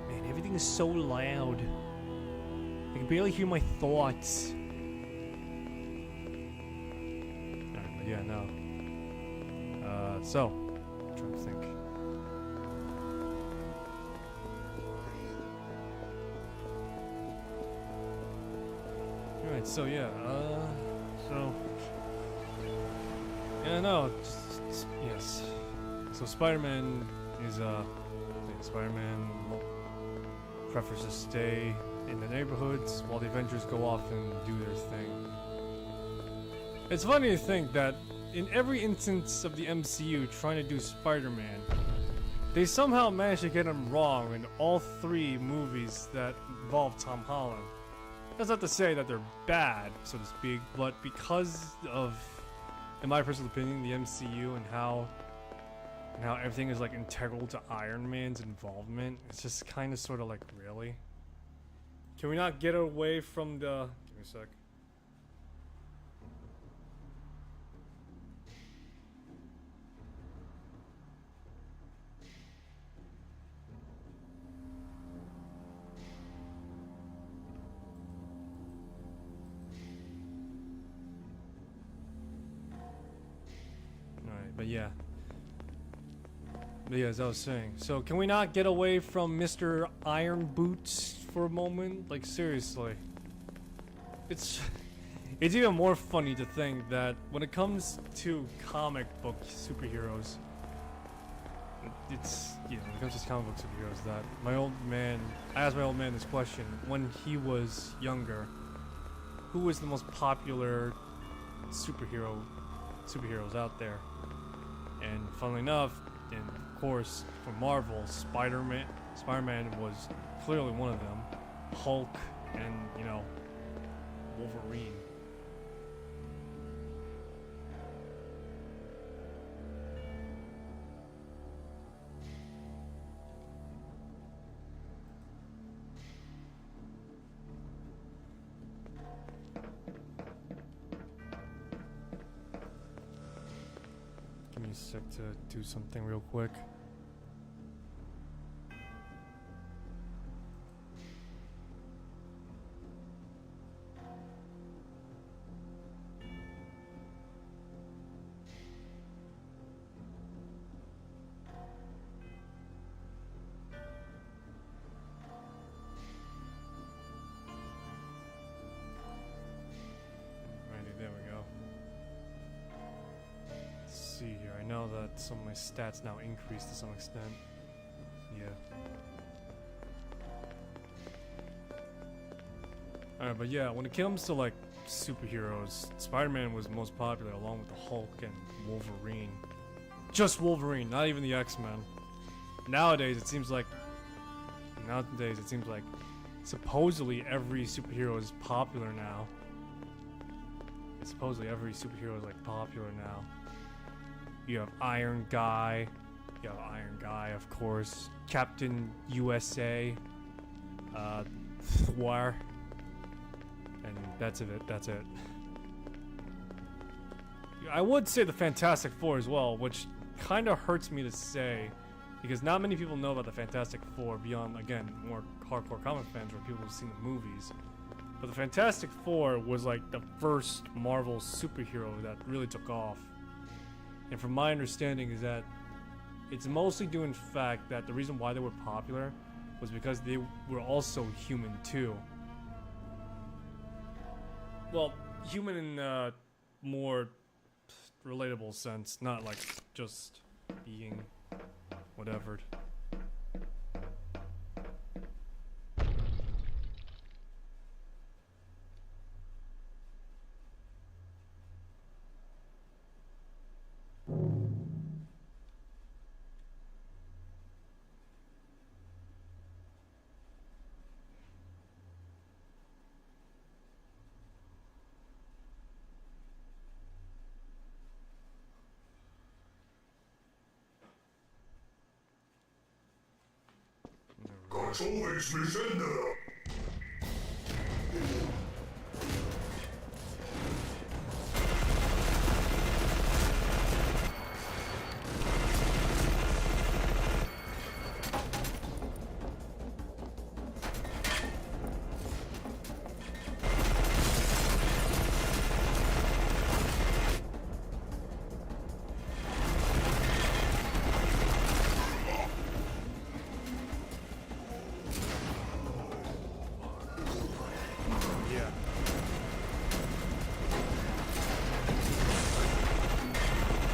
Man, everything is so loud. I can barely hear my thoughts. Alright, but yeah, no. So, I'm trying to think. Alright, so yeah, yes. So Spider-Man is, Spider-Man prefers to stay in the neighborhoods while the Avengers go off and do their thing. It's funny to think that in every instance of the MCU trying to do Spider-Man, they somehow managed to get him wrong in all 3 movies that involve Tom Holland. That's not to say that they're bad, so to speak, but because of, in my personal opinion, the MCU and how everything is like integral to Iron Man's involvement, it's just kind of sort of like, really? Can we not get away from the... Give me a sec. Alright, but yeah. But yeah, as I was saying, so can we not get away from Mr. Iron Boots for a moment? Like, seriously. It's even more funny to think that when it comes to comic book superheroes, it's, you know, when it comes to comic book superheroes, that my old man, I asked my old man this question, when he was younger, who was the most popular superheroes out there? And funnily enough, and of course, for Marvel, Spider-Man was clearly one of them. Hulk and, you know, Wolverine. Give me a sec to do something real quick. Here. I know that some of my stats now increase to some extent. Yeah. Alright, but yeah, when it comes to like superheroes, Spider-Man was most popular along with the Hulk and Wolverine. Just Wolverine, not even the X-Men. Nowadays it seems like supposedly every superhero is popular now. Supposedly every superhero is like popular now. You have Iron Guy, of course, Captain USA, Thor, and that's it. I would say the Fantastic Four as well, which kind of hurts me to say, because not many people know about the Fantastic Four beyond, again, more hardcore comic fans or people who've seen the movies. But the Fantastic Four was like the first Marvel superhero that really took off. And from my understanding is that it's mostly due in fact that the reason why they were popular was because they were also human too. Well, human in a more relatable sense, not like just being whatever. Готовить мишенера.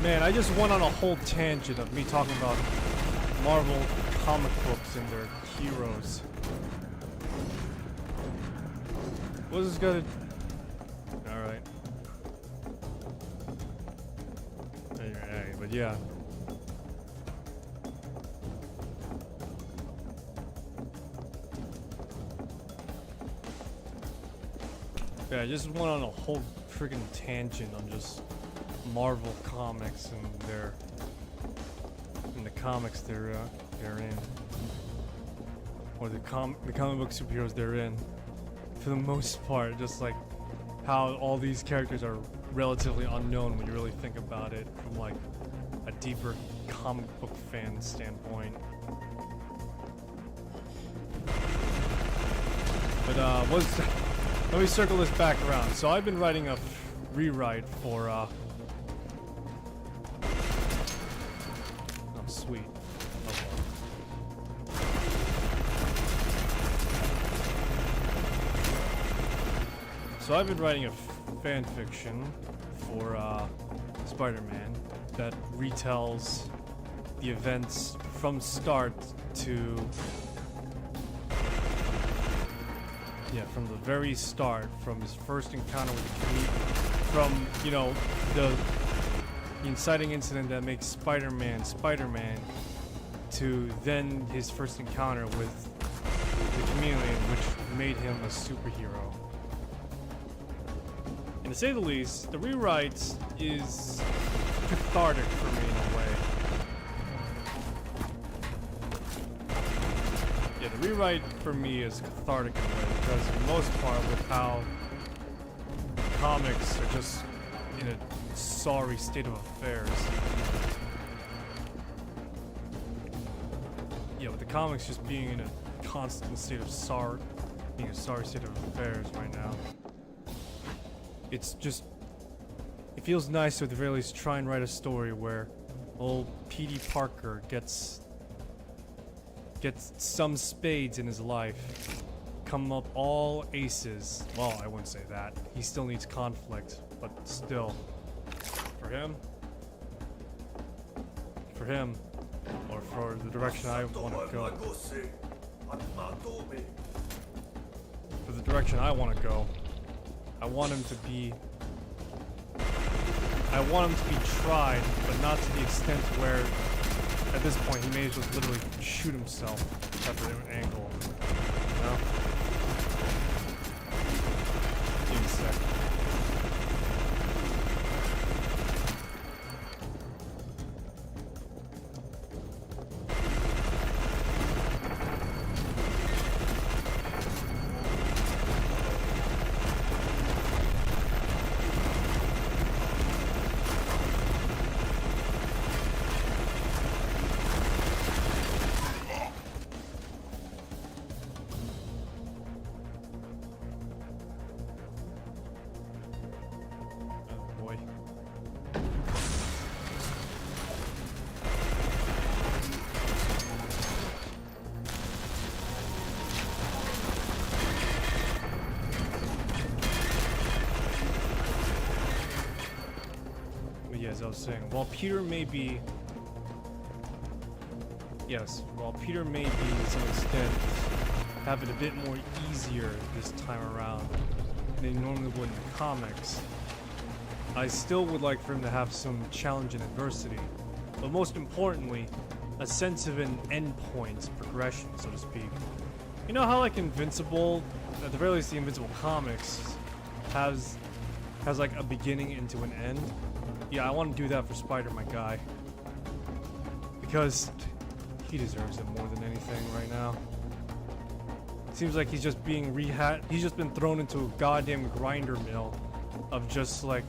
Man, I just went on a whole tangent of me talking about Marvel comic books and their heroes. What is this gonna... Alright. Alright, but yeah. Yeah, I just went on a whole freaking tangent on just Marvel comics and the comics they're in, or the comic book superheroes they're in. For the most part, just like how all these characters are relatively unknown when you really think about it from like a deeper comic book fan standpoint. But let me circle this back around. So I've been writing a rewrite for oh sweet. Okay. So I've been writing a fan fiction for Spider-Man that retells the events from start to from the very start, from his first encounter with the Comedian, from, you know, the inciting incident that makes Spider-Man Spider-Man, to then his first encounter with the Chameleon, which made him a superhero. And to say the least, the rewrite is cathartic for me in a way. Yeah, the rewrite for me is cathartic in a way, because for the most part with how comics are just in a sorry state of affairs. Yeah, with the comics just being in a constant state of being a sorry state of affairs right now. It's just, it feels nice to at the very least try and write a story where old P.D. Parker gets some spades in his life, come up all aces. Well, I wouldn't say that. He still needs conflict, but still. For him, or for the direction I want to go. For the direction I want to go, I want him to be tried, but not to the extent where at this point, he may as well literally shoot himself at an angle. You know? Give me a sec. As I was saying, while Peter may be to some extent have it a bit more easier this time around than he normally would in the comics, I still would like for him to have some challenge and adversity, but most importantly, a sense of an endpoint progression, so to speak. You know how like Invincible, at the very least the Invincible comics, has like a beginning into an end? Yeah, I want to do that for Spider, my guy. Because he deserves it more than anything right now. It seems like he's just being he's just been thrown into a goddamn grinder mill of just like,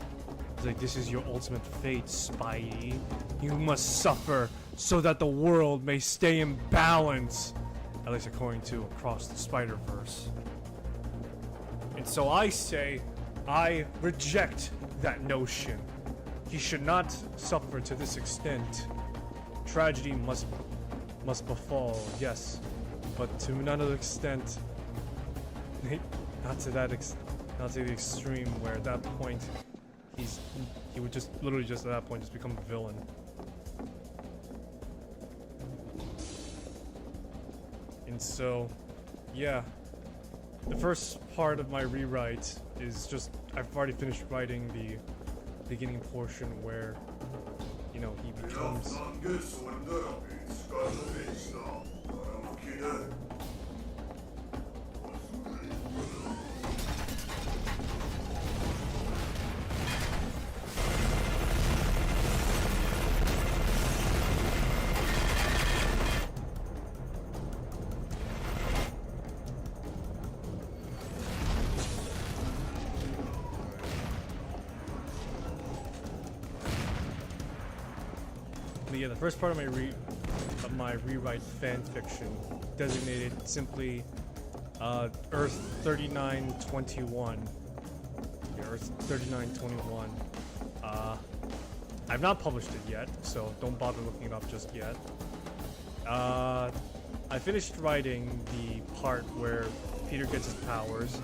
it's like, this is your ultimate fate, Spidey. You must suffer so that the world may stay in balance. At least according to Across the Spider-Verse. And so I say, I reject that notion. He should not suffer to this extent. Tragedy must befall, yes, but to another extent, not to the extreme where at that point he would just literally just at that point just become a villain. And so, yeah, the first part of my rewrite is just, I've already finished writing the beginning portion where, you know, he becomes yeah, the first part of my rewrite fan fiction designated simply Earth 3921. Yeah, Earth 3921. I've not published it yet, so don't bother looking it up just yet. I finished writing the part where Peter gets his powers,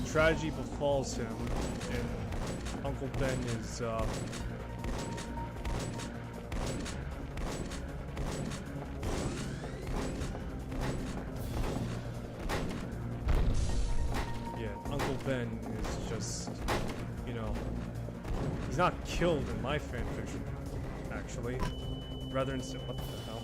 tragedy befalls him, and Uncle Ben is, yeah, Uncle Ben is just, you know, he's not killed in my fanfiction, actually. Rather instead, what the hell?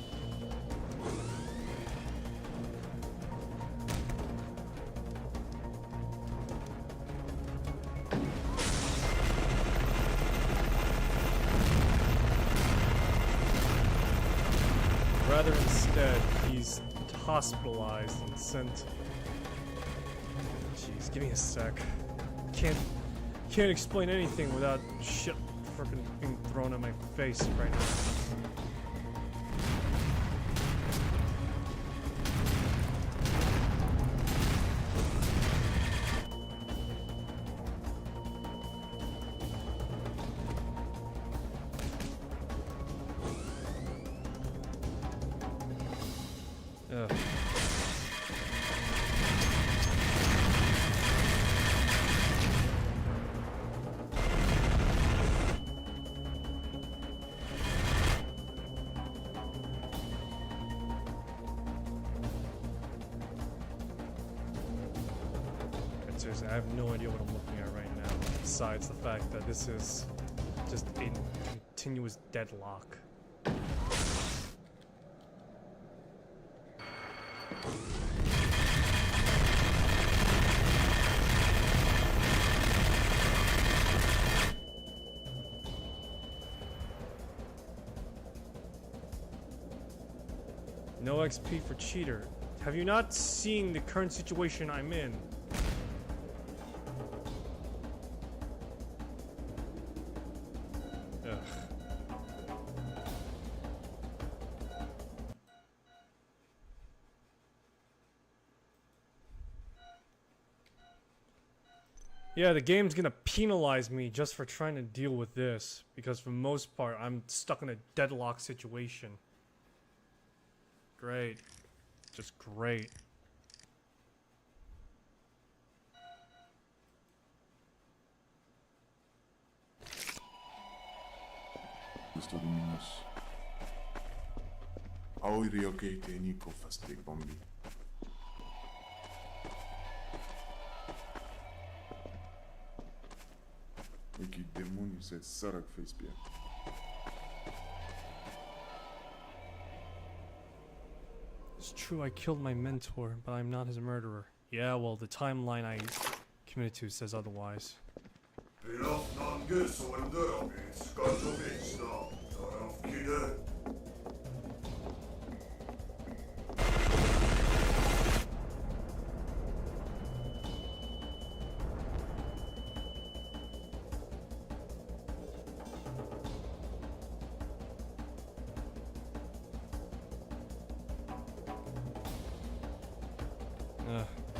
Rather instead, he's hospitalized and sent. Jeez, give me a sec. Can't explain anything without shit freaking being thrown at my face right now. Ugh. Seriously, I have no idea what I'm looking at right now, besides the fact that this is just a continuous deadlock. No XP for cheater. Have you not seen the current situation I'm in? Ugh. Yeah, the game's gonna penalize me just for trying to deal with this, because for the most part, I'm stuck in a deadlock situation. Great. Just great. Gusto de Minos. Aoi rioke te niko fastek bombi. Wiki demonius et sarak facebia. It's true I killed my mentor, but I'm not his murderer. Yeah, well, the timeline I committed to says otherwise. Pilaf nange solderabi skatovitsna tarafkide.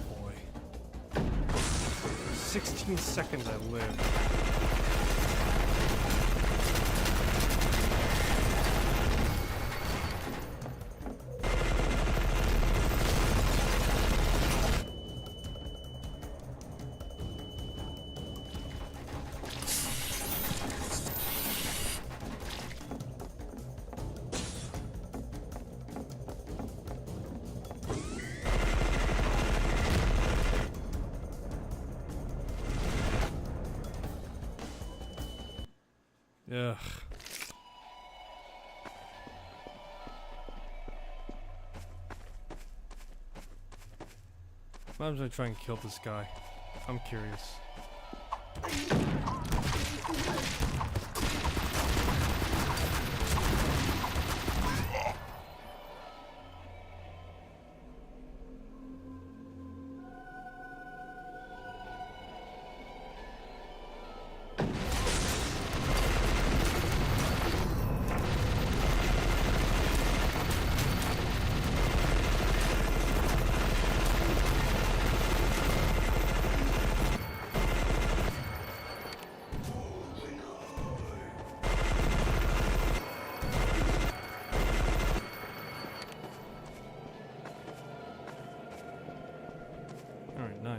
Boy. 16 seconds I live. Ugh. Why don't I try and kill this guy? I'm curious.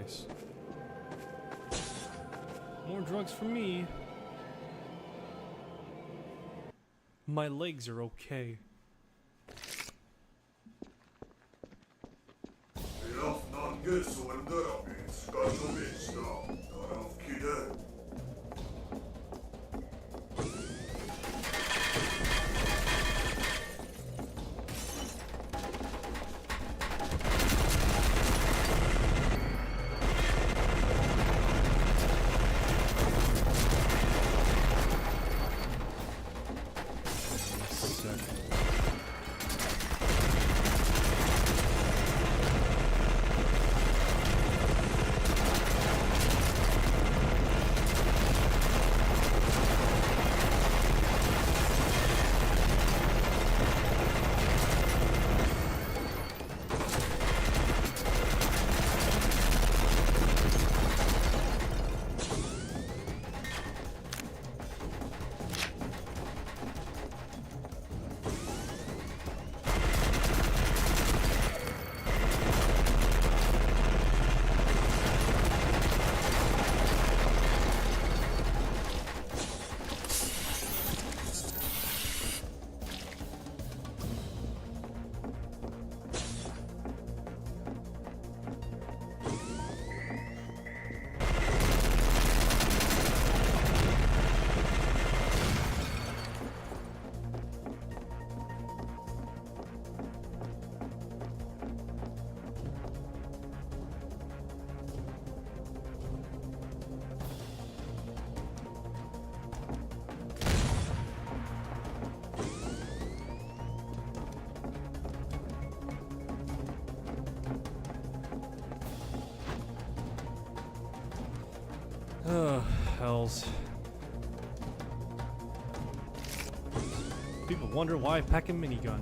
Nice. More drugs for me. My legs are okay. Belafnange solderabits Katowice, tarafkide. Hells. People wonder why I pack a minigun.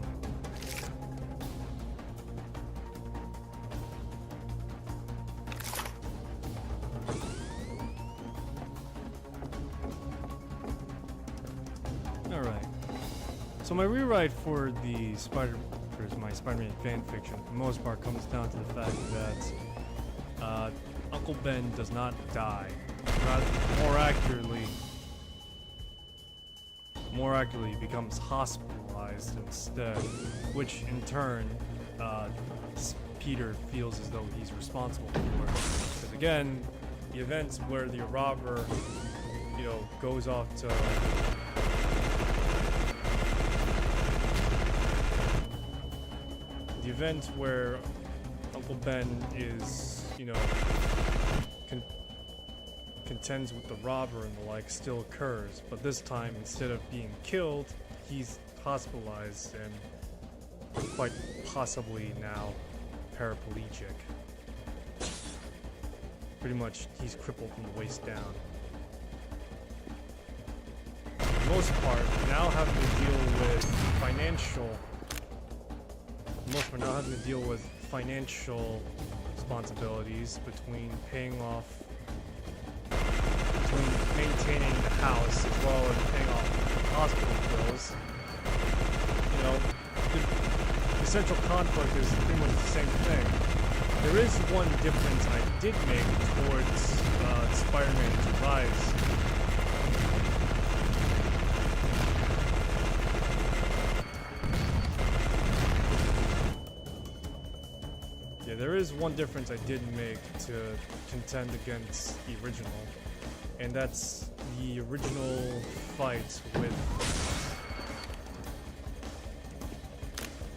Alright. So my rewrite for the my Spider-Man fanfiction, for the most part, comes down to the fact that Uncle Ben does not die. More accurately becomes hospitalized instead, which in turn Peter feels as though he's responsible for. Because again, the events where the robber, goes off to the event where Uncle Ben is, contends with the robber and the like still occurs, but this time instead of being killed, he's hospitalized and quite possibly now paraplegic. Pretty much he's crippled from the waist down. For the most part, now having to deal with financial responsibilities between maintaining the house as well as paying off hospital bills. The central conflict is pretty much the same thing. There is one difference I did make towards Spider-Man's rise. Yeah, there is one difference I did make to contend against the original. And that's the original fight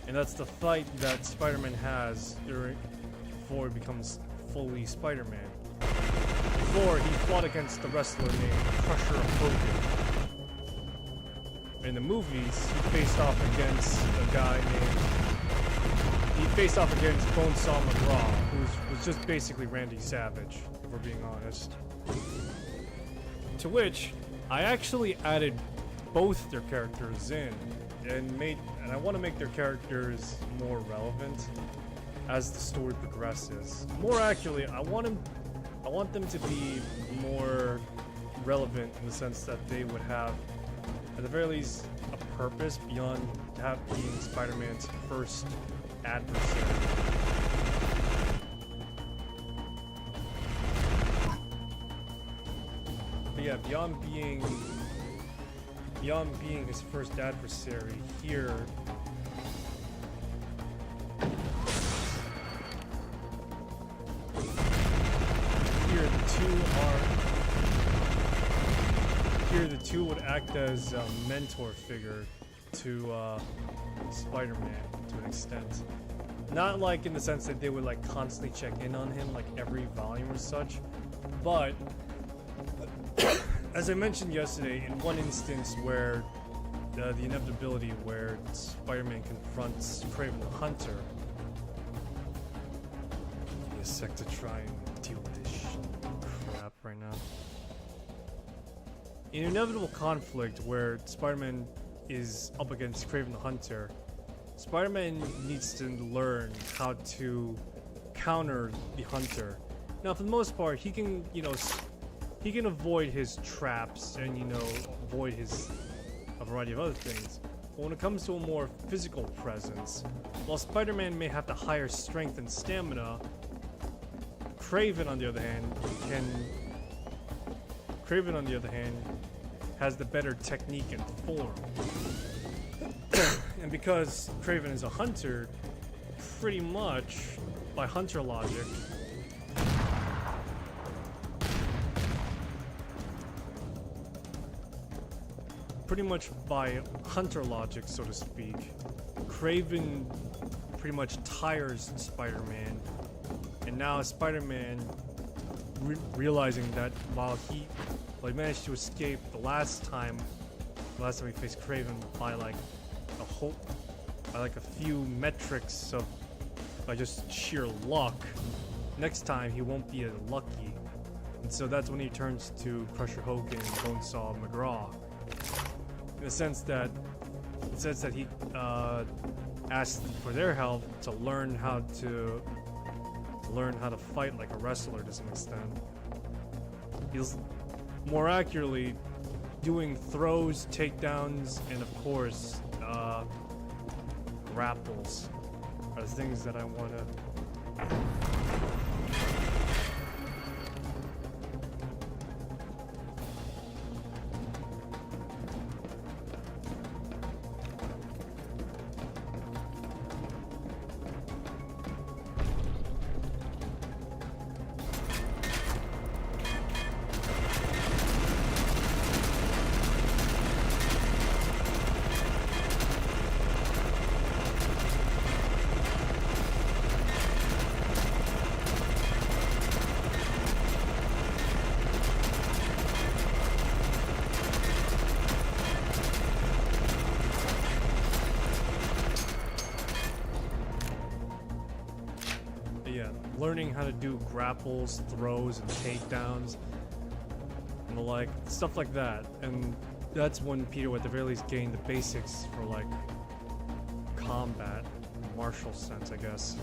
and that's the fight that Spider-Man has before he becomes fully Spider-Man. Before, he fought against the wrestler named Crusher Hogan. In the movies, he faced off against Bonesaw McGraw, who was just basically Randy Savage, if we're being honest. To which I actually added both their characters in, and I want to make their characters more relevant as the story progresses. More accurately, I want them to be more relevant in the sense that they would have, at the very least, a purpose beyond being Spider-Man's first adversary. yeah, beyond being his first adversary, here the two would act as a mentor figure to Spider-Man to an extent. Not like in the sense that they would like constantly check in on him like every volume or such, but as I mentioned yesterday, in one instance where the inevitability where Spider-Man confronts Kraven the Hunter, give me a sec to try and deal with this crap right now. In an inevitable conflict where Spider-Man is up against Kraven the Hunter, Spider-Man needs to learn how to counter the Hunter. Now, for the most part, he can, he can avoid his traps and, avoid a variety of other things. But when it comes to a more physical presence, while Spider-Man may have the higher strength and stamina, Kraven, on the other hand, has the better technique and form. And because Kraven is a hunter, pretty much by hunter logic, so to speak, Kraven pretty much tires Spider-Man, and now Spider-Man realizing that while he managed to escape the last time we faced Kraven by a few metrics by just sheer luck, next time he won't be as lucky, and so that's when he turns to Crusher Hogan and Bonesaw McGraw. In the sense that he asked for their help to learn how to fight like a wrestler to some extent. He's more accurately doing throws, takedowns, and of course grapples are the things that I want to. Learning how to do grapples, throws, and takedowns, and the like, stuff like that. And that's when Peter, at the very least, gained the basics for like combat, martial sense, I guess.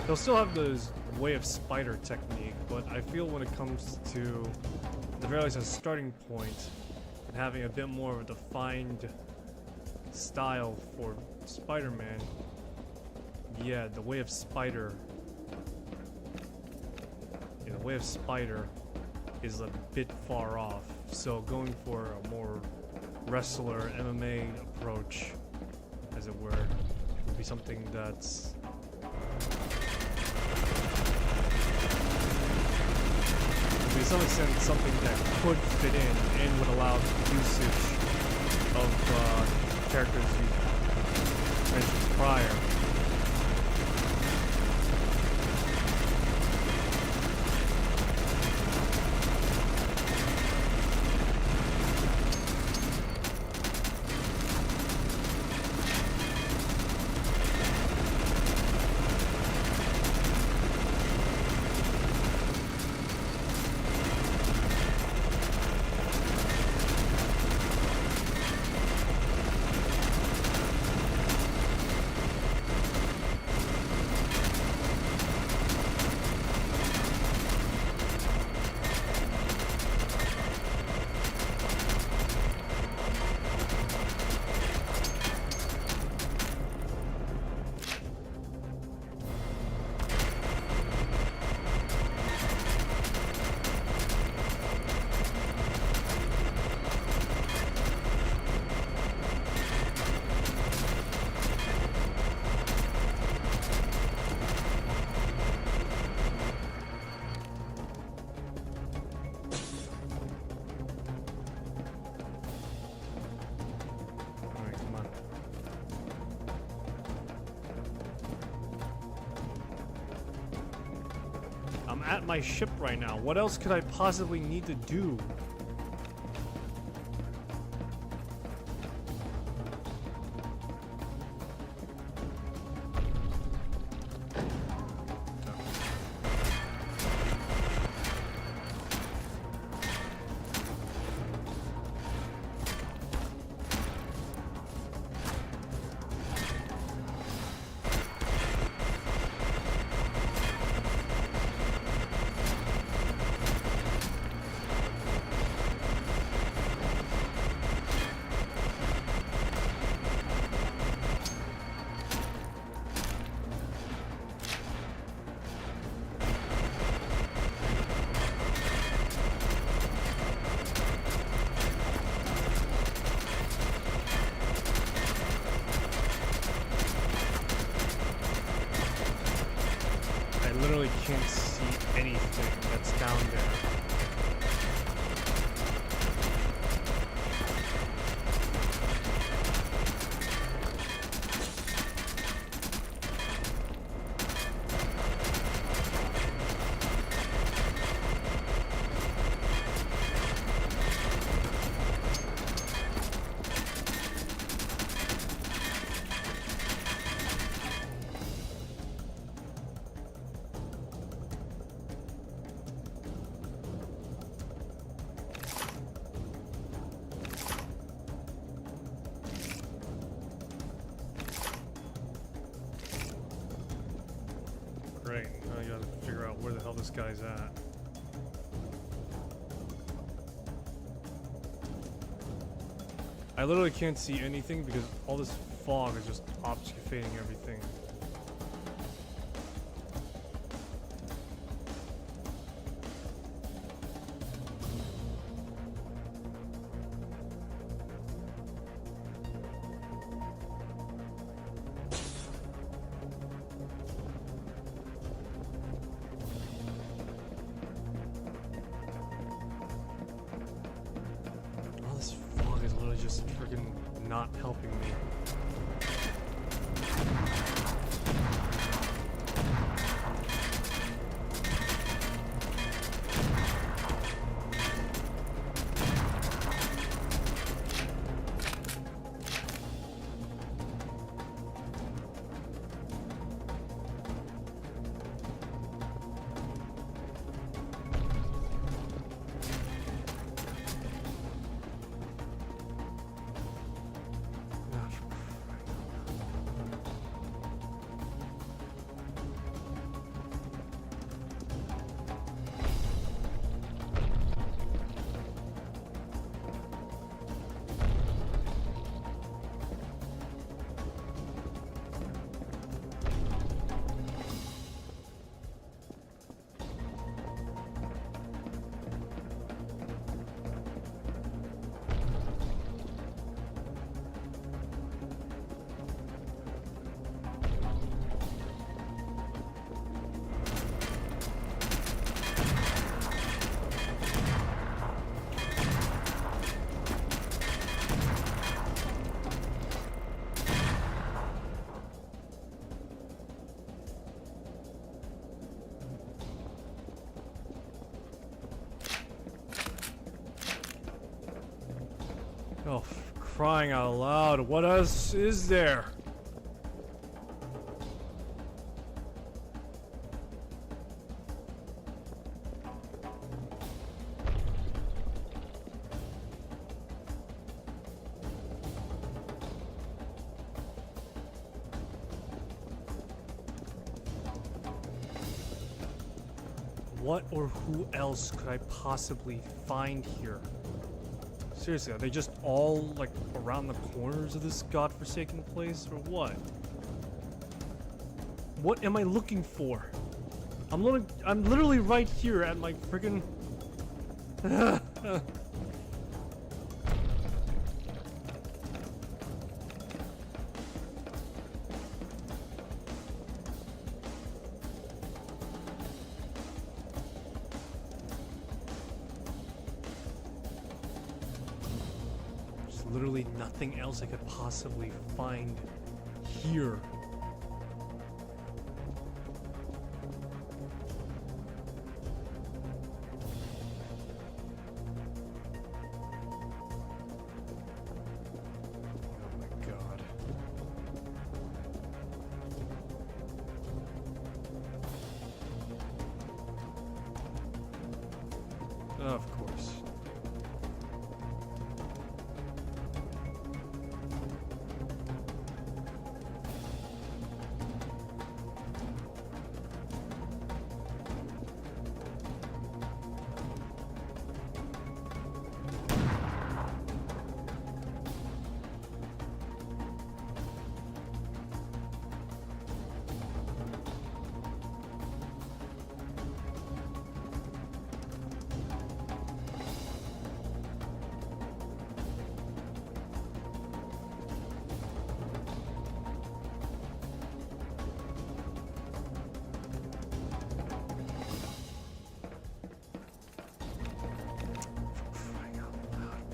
He'll still have the way of spider technique, but I feel when it comes to, at the very least, a starting point and having a bit more of a defined style for Spider-Man, yeah, the way of spider. The way of spider is a bit far off, so going for a more wrestler MMA approach, as it were, would be something that's to some extent something that could fit in and would allow the usage of characters you mentioned prior. at my ship right now. What else could I possibly need to do? I literally can't see anything that's down there. Great, now I gotta figure out where the hell this guy's at. I literally can't see anything because all this fog is just obfuscating everything. All this fog is literally just freaking not helping me. Oh, crying out loud, what else is there? What or who else could I possibly find here? Seriously, are they just all, like, around the corners of this godforsaken place, or what? What am I looking for? I'm literally right here at my friggin'... Literally nothing else I could possibly find here. Of course.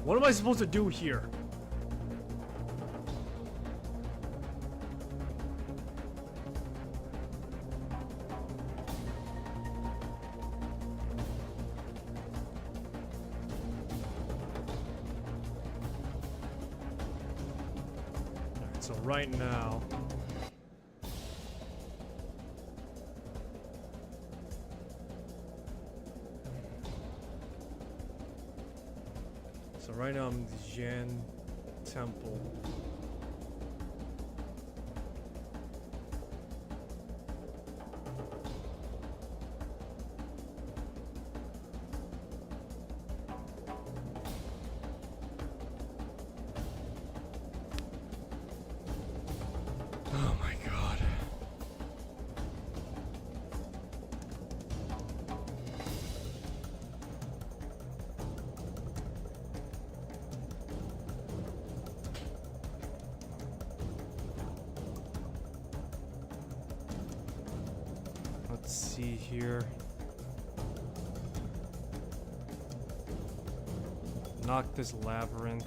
What am I supposed to do here? Alright, so right now. So right now I'm in the Jan Temple. Oh my god. Let's see here. Knock this labyrinth.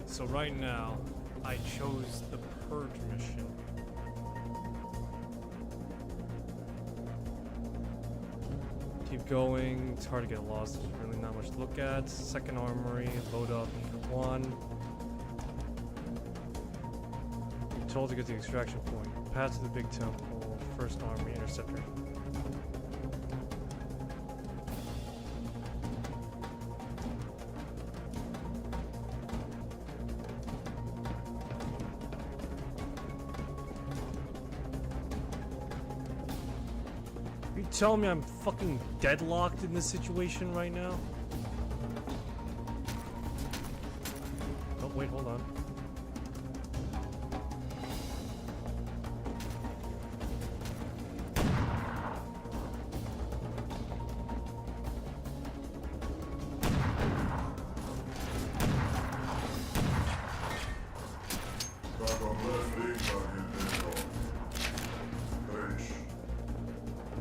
So right now, I chose the Purge mission. Keep going, it's hard to get lost, there's really not much to look at. Second armory, load up, one. You're told to get to the extraction point. Pass to the big temple, first armory, interceptor. You telling me I'm fucking deadlocked in this situation right now? Oh, wait, hold on.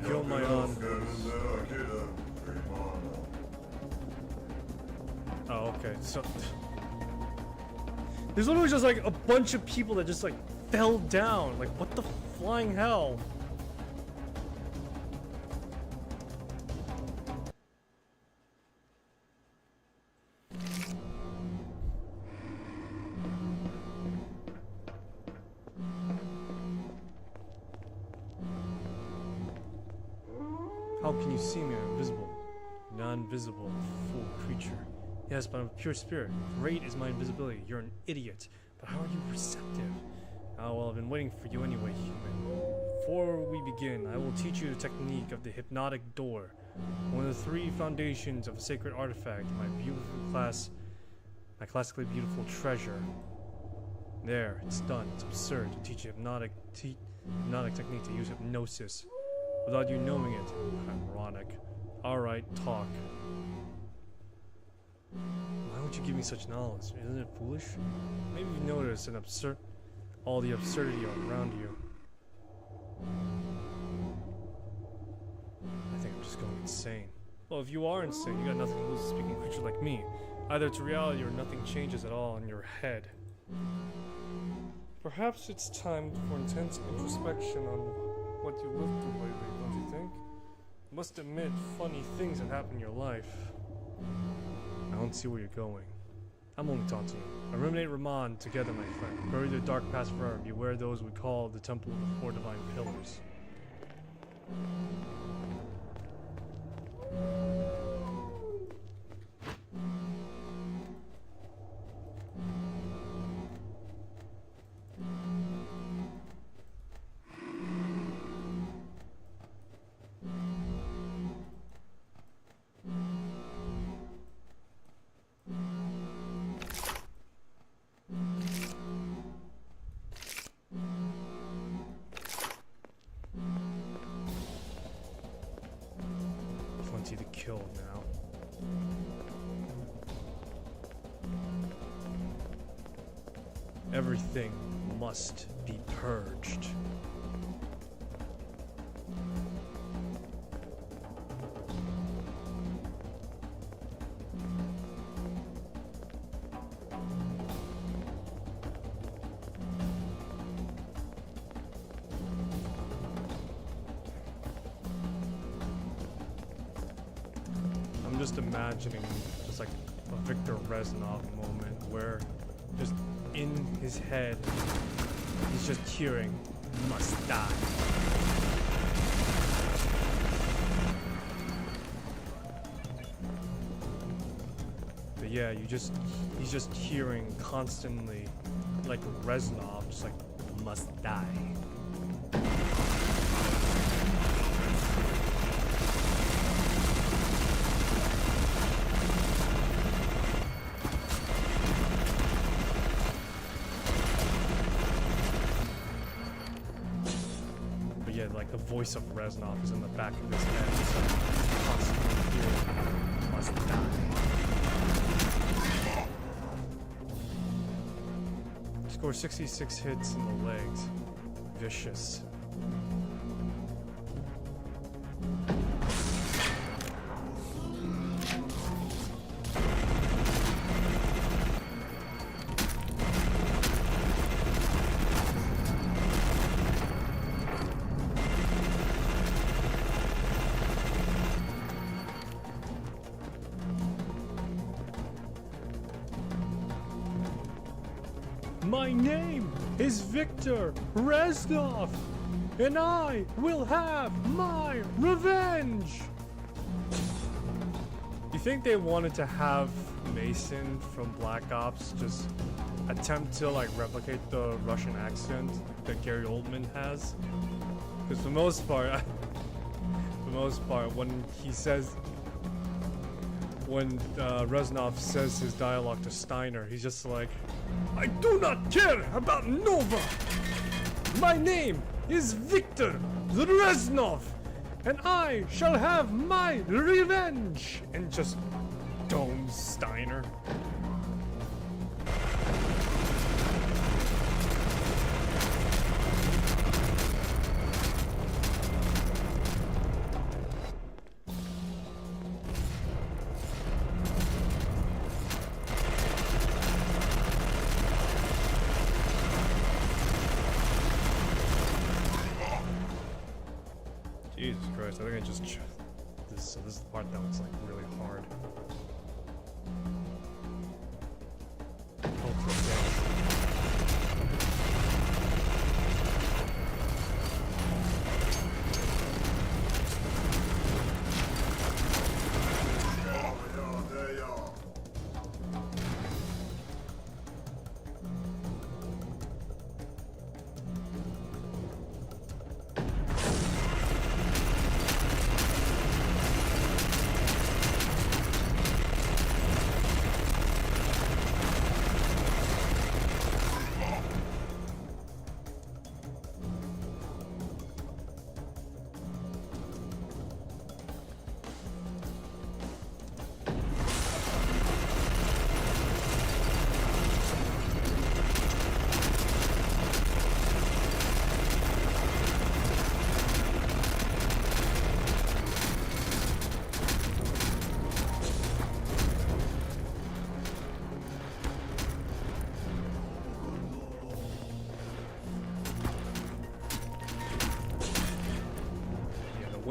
Kill my own. Oh, okay. So there's literally just like a bunch of people that just like fell down. Like, what the flying hell? How can you see me? I'm invisible. Non-visible, fool creature. Yes, but I'm a pure spirit. Great is my invisibility. You're an idiot. But how are you perceptive? Oh, well, I've been waiting for you anyway, human. Before we begin, I will teach you the technique of the hypnotic door. One of the three foundations of a sacred artifact, my classically beautiful treasure. There, it's done. It's absurd to teach a hypnotic technique to use hypnosis without you knowing it. Ironic. Alright, talk. Why would you give me such knowledge? Isn't it foolish? Maybe you've noticed all the absurdity around you. I think I'm just going insane. Well, if you are insane, you got nothing to lose to speaking creature like me. Either it's reality or nothing changes at all in your head. Perhaps it's time for intense introspection on what you lived through lately, don't you think? Must admit, funny things have happened in your life. I don't see where you're going. I'm only taunting you. Eliminate Raman together, my friend. Bury the dark past forever. Beware those we call the Temple of the Four Divine Pillars. To kill now. Everything must be purged. Just imagining just like a Victor Reznov moment where just in his head he's just hearing "must die." But yeah, he's just hearing constantly like Reznov just like "must die." Like the voice of Reznov is in the back of his head, so constantly hearing "must die." Score 66 hits in the legs. Vicious. My name is Victor Reznov, and I will have my revenge! You think they wanted to have Mason from Black Ops just attempt to like replicate the Russian accent that Gary Oldman has? Because for the most part, when he says, when Reznov says his dialogue to Steiner, he's just like, I do not care about Nova! My name is Victor Reznov, and I shall have my revenge! And just domes Steiner. Jesus Christ, I think I just this is the part that was like really hard.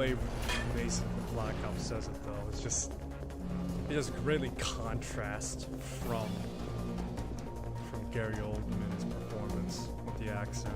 way Mason from Black Ops says it though. It's just it just greatly contrasts from Gary Oldman's performance with the accent.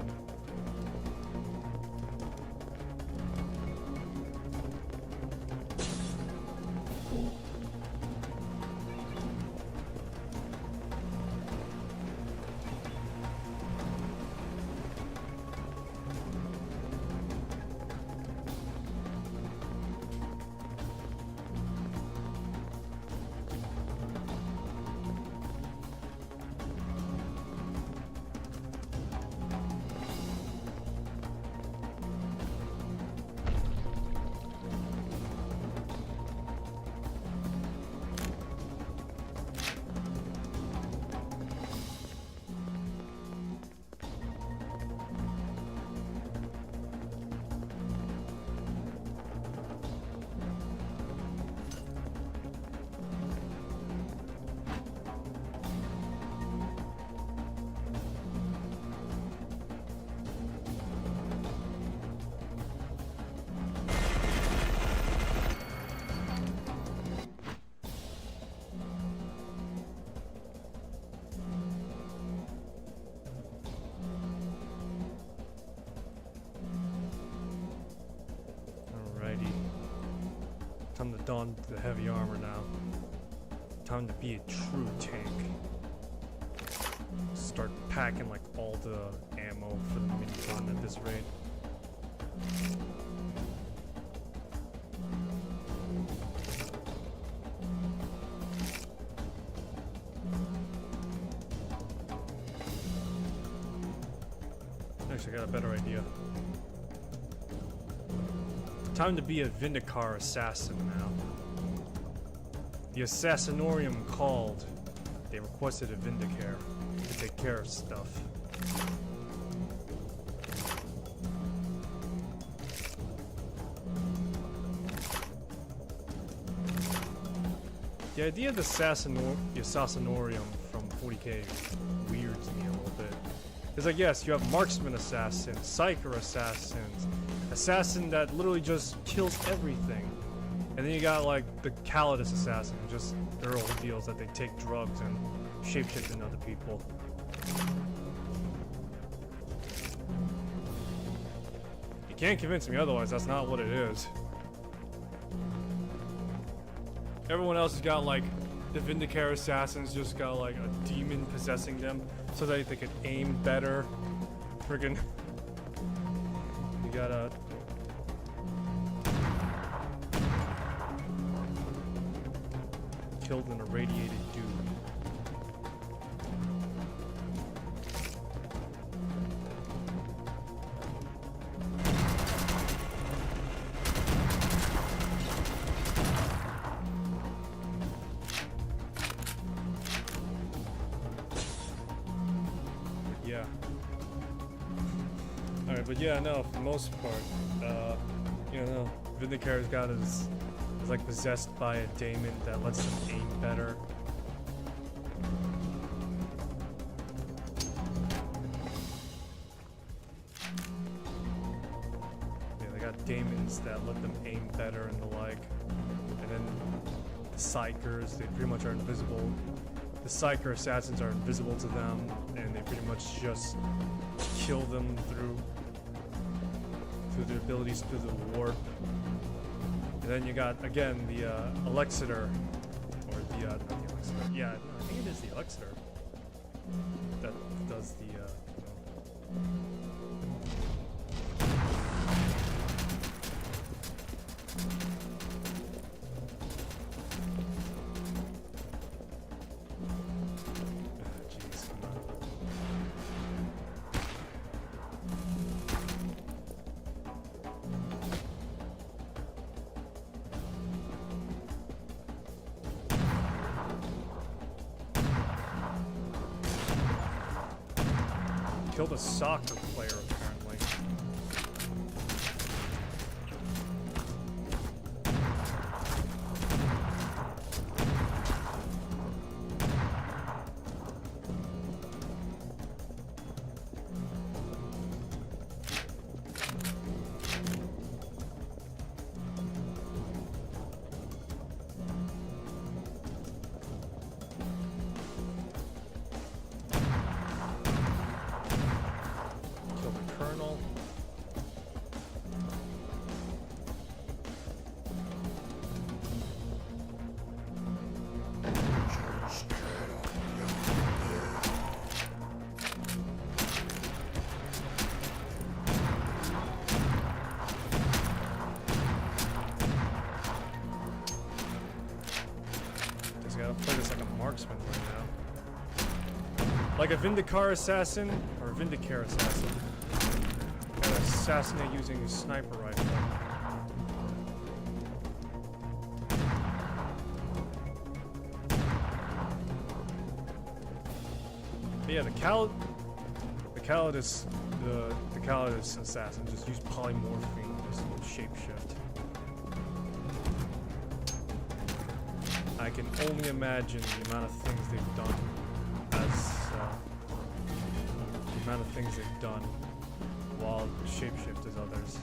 Time to don the heavy armor now. Time to be a true tank. Start packing like all the ammo for the minigun at this rate. Actually, I got a better idea. Time to be a Vindicar assassin now. The Assassinorium called. They requested a Vindicar to take care of stuff. The idea of the Assassinorium from 40k weirds me a little bit. It's like, yes, you have marksman assassins, psyker assassins, assassin that literally just kills everything. And then you got like the Calidus assassin, just their whole deal is that they take drugs and shapeshift into other people. You can't convince me otherwise, that's not what it is. Everyone else has got like the Vindicar assassins just got like a demon possessing them so that they could aim better. Friggin' you gotta killed an irradiated dude. Yeah. Alright, but yeah, no, for the most part, you know, Vindicar's got his like possessed by a daemon that lets them aim better. Yeah, they got daemons that let them aim better and the like. And then the psychers, they pretty much are invisible. The psyker assassins are invisible to them, and they pretty much just kill them through their abilities through the warp. And then you got, again, the Elexiter, or the, not the Elexiter, yeah, I think it is the Elexiter that does the, jeez, come on. Killed a soccer player, apparently. marksman right now. Like a Vindicar assassin, or a Vindicare assassin. Gotta assassinate using a sniper rifle. But yeah, the Calidus assassin just used polymorphing, just shapeshift. I can only imagine the amount of things they've done while shapeshift as others.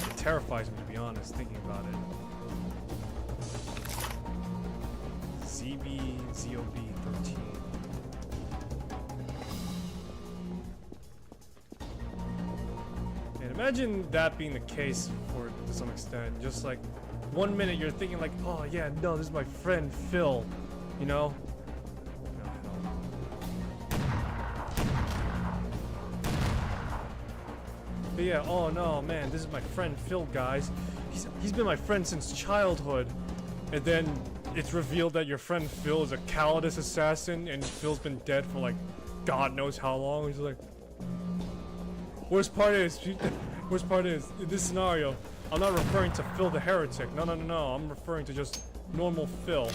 It terrifies me, to be honest, thinking about it. ZOB 13. And imagine that being the case to some extent. Just like 1 minute you're thinking like, oh yeah, no, this is my friend Phil, you know? No, but yeah, oh no, man, this is my friend Phil, guys. He's been my friend since childhood. And then it's revealed that your friend Phil is a Calidus assassin and Phil's been dead for like God knows how long. He's like, worst part is, in this scenario, I'm not referring to Phil the heretic. No, I'm referring to just normal Phil.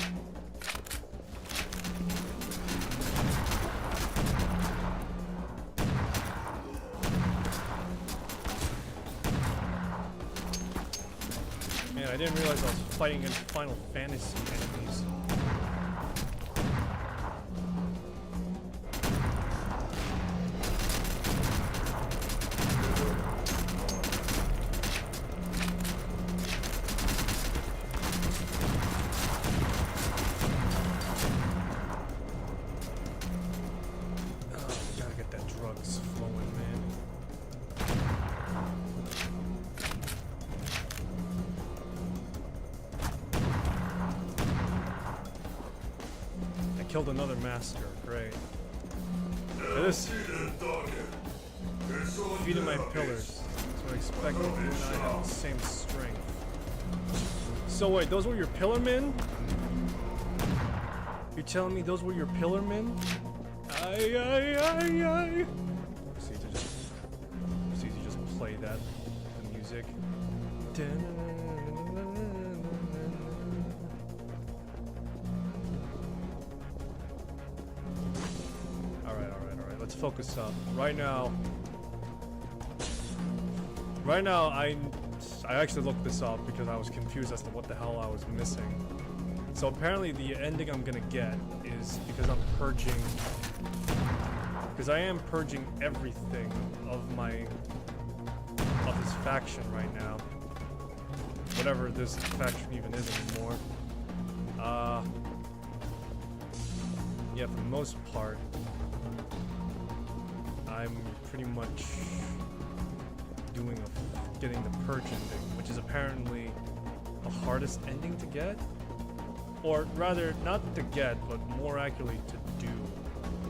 Man, I didn't realize I was fighting against Final Fantasy enemies. Killed another master, great. Look at this. Defeated my pillars. So I expect you and I have the same strength. So wait, those were your pillarmen? You're telling me those were your pillarmen? Aye. Proceed to just play the music. Let's focus up. Right now, I actually looked this up because I was confused as to what the hell I was missing. So apparently the ending I'm gonna get is because I am purging everything of this faction right now. Whatever this faction even is anymore. Yeah, for the most part, I'm pretty much getting the purge ending, which is apparently the hardest ending to get, or rather not to get, but more accurately to do,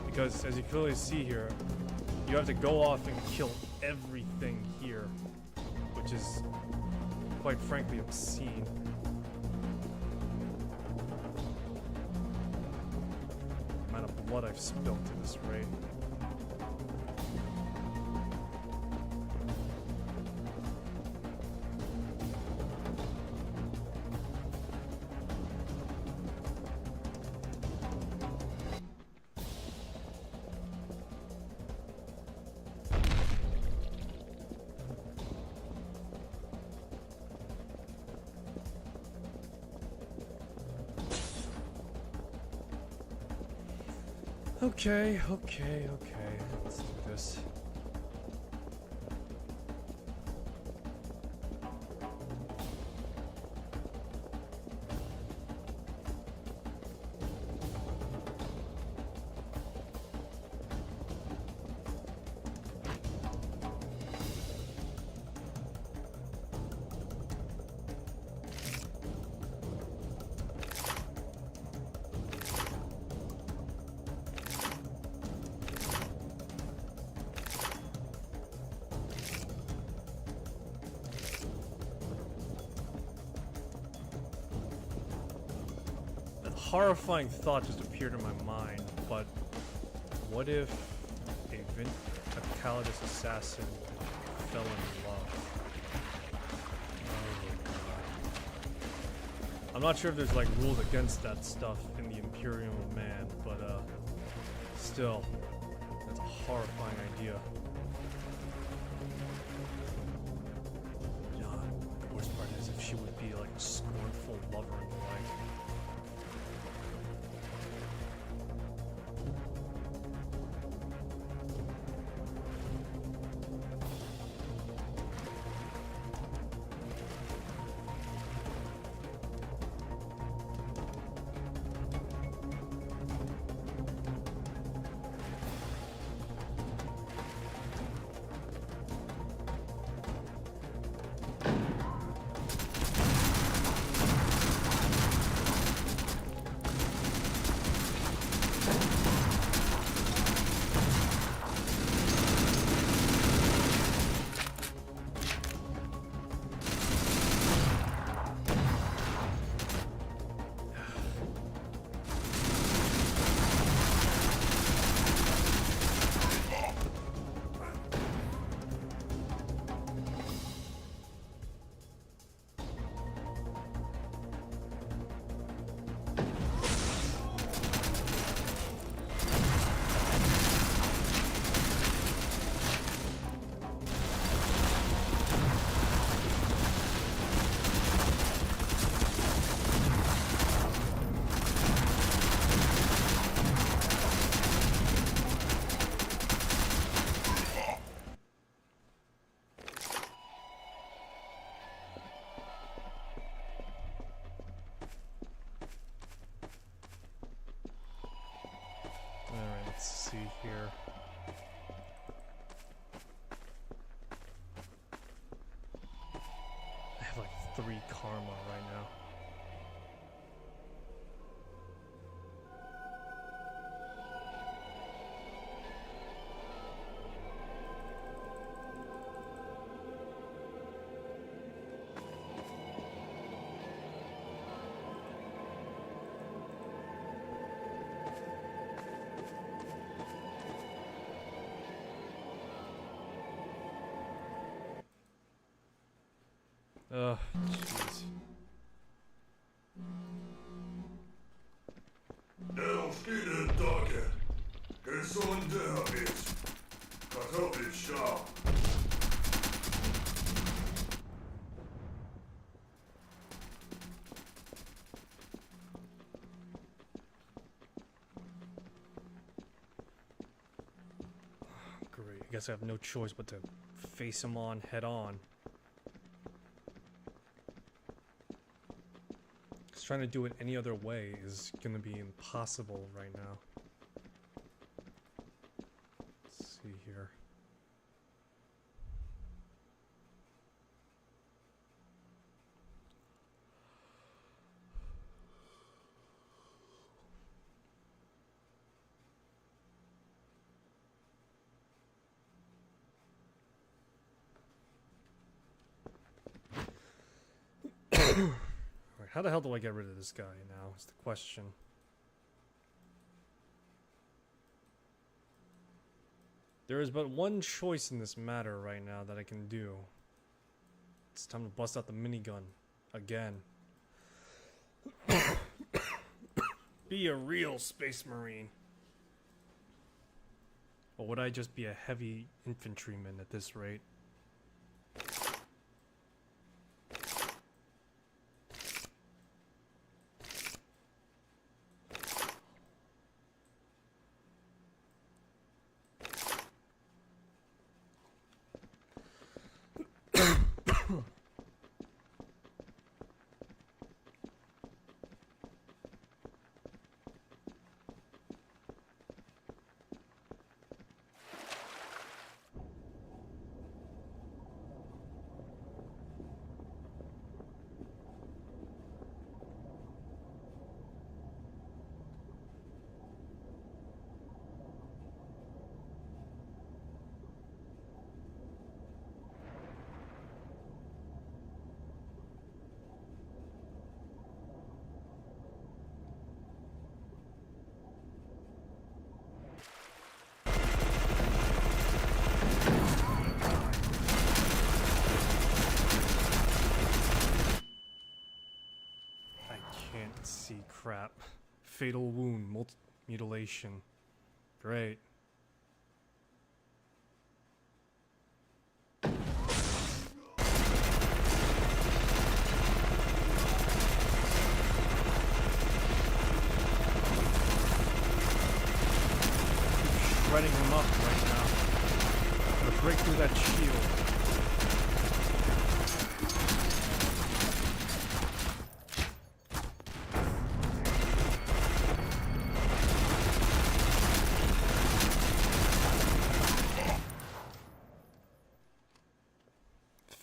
because as you clearly see here, you have to go off and kill everything here, which is quite frankly obscene. The amount of blood I've spilled at this rate. Okay, let's do this. horrifying thought just appeared in my mind, but what if a Calidus assassin fell in love? Oh god. I'm not sure if there's like rules against that stuff in the Imperium of Man, but still, that's a horrifying idea. God, the worst part is if she would be like a scornful lover in life. See here. I have like 3 karma right now. Jeez. Elskede dagen. Gezonde habits. Kartoffelschal. Great. I guess I have no choice but to face him on head on. Trying to do it any other way is gonna be impossible right now. Let's see here. How the hell do I get rid of this guy now is the question. There is but one choice in this matter right now that I can do. It's time to bust out the minigun. Again. Be a real space marine. Or would I just be a heavy infantryman at this rate? Can't see crap. Fatal wound, mutilation. Great. Shredding him up right now. Gonna break through that shield.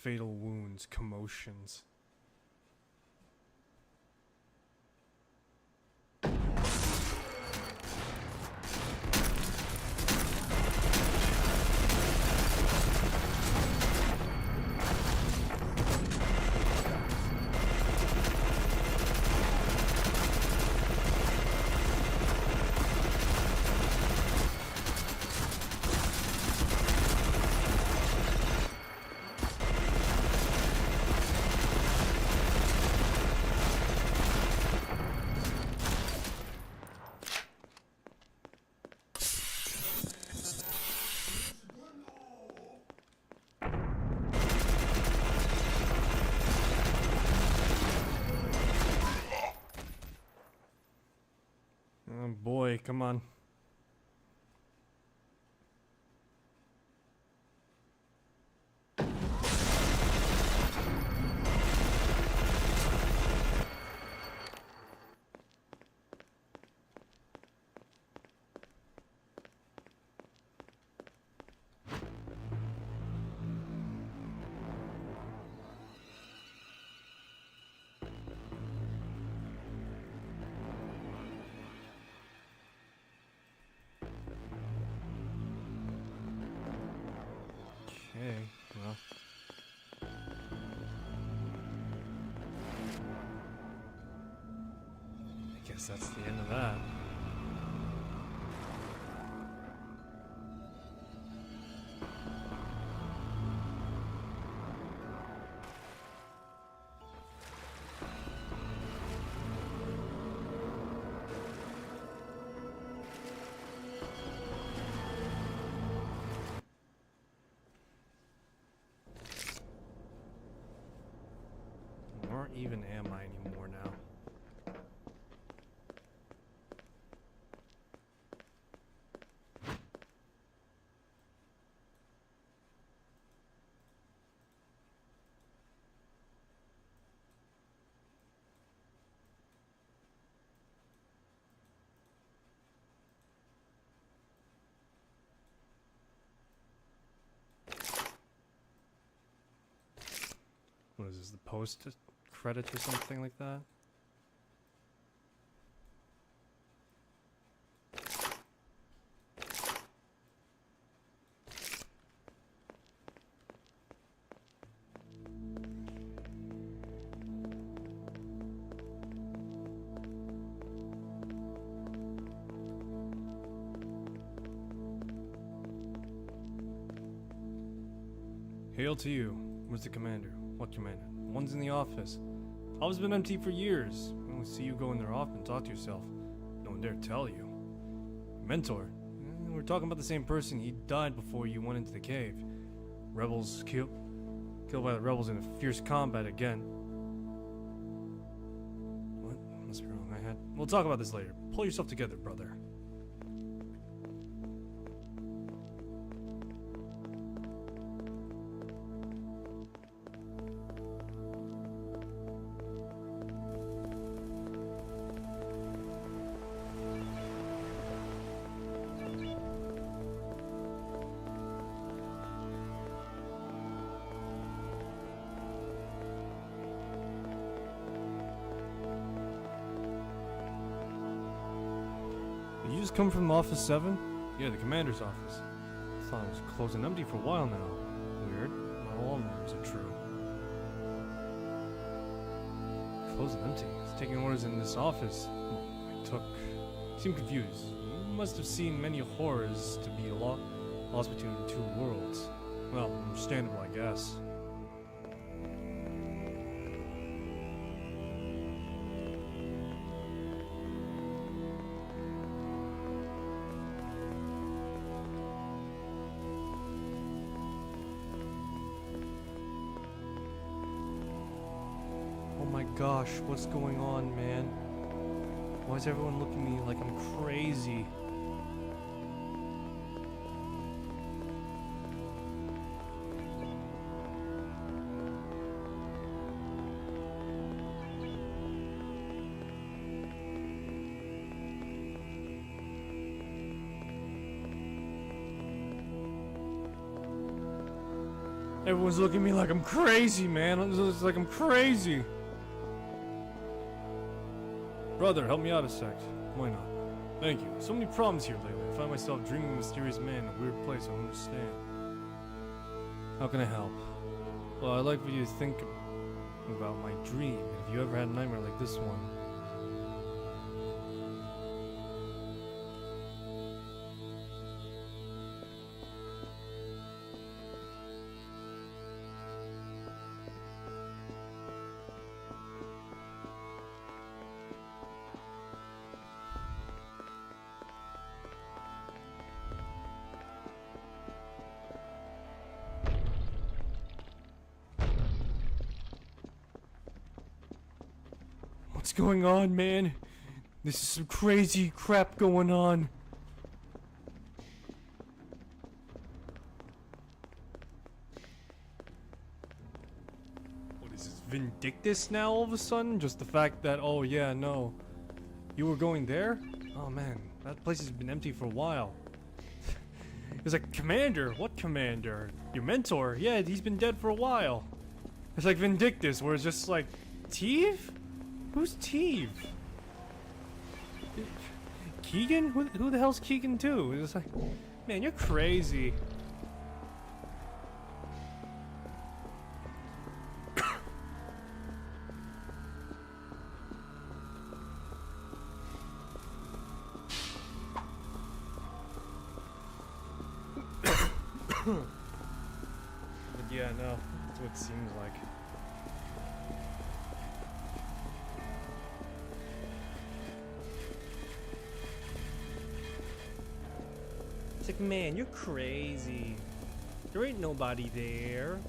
Fatal wounds, commotions. Oh boy, come on. Okay, well. I guess that's the end of that. Where even am I anymore now? What is this, the post credits or something like that? Hail to you. Where's the commander? What commander? One's in the office. Office has been empty for years. I only see you go in there often, talk to yourself. No one dare tell you. Mentor? We're talking about the same person. He died before you went into the cave. Rebels killed by the rebels in a fierce combat again. What? Must be wrong. We'll talk about this later. Pull yourself together, brother. You just come from Office 7? Yeah, the commander's office. I thought it was closed and empty for a while now. Weird. Not all rooms are true. Closed and empty. It's taking orders in this office. You seem confused. You must have seen many horrors to be lost between the two worlds. Well, understandable, I guess. my gosh, what's going on, man? Why is everyone looking at me like I'm crazy? Everyone's looking at me like I'm crazy, man. It's like I'm crazy. Brother, help me out a sec. Why not? Thank you. So many problems here lately. I find myself dreaming of a mysterious man in a weird place I don't understand. How can I help? Well, I'd like for you to think about my dream. Have you ever had a nightmare like this one? What's going on, man? This is some crazy crap going on. What is this, Vindictus now all of a sudden? Just the fact that, oh yeah, no. You were going there? Oh man, that place has been empty for a while. It's like, Commander? What Commander? Your mentor? Yeah, he's been dead for a while. It's like Vindictus, where it's just like, Teve? Who's Teve? Keegan? Who the hell's Keegan too? It's like, man, you're crazy. But yeah, no, that's what it seems like. It's like, man, you're crazy. There ain't nobody there.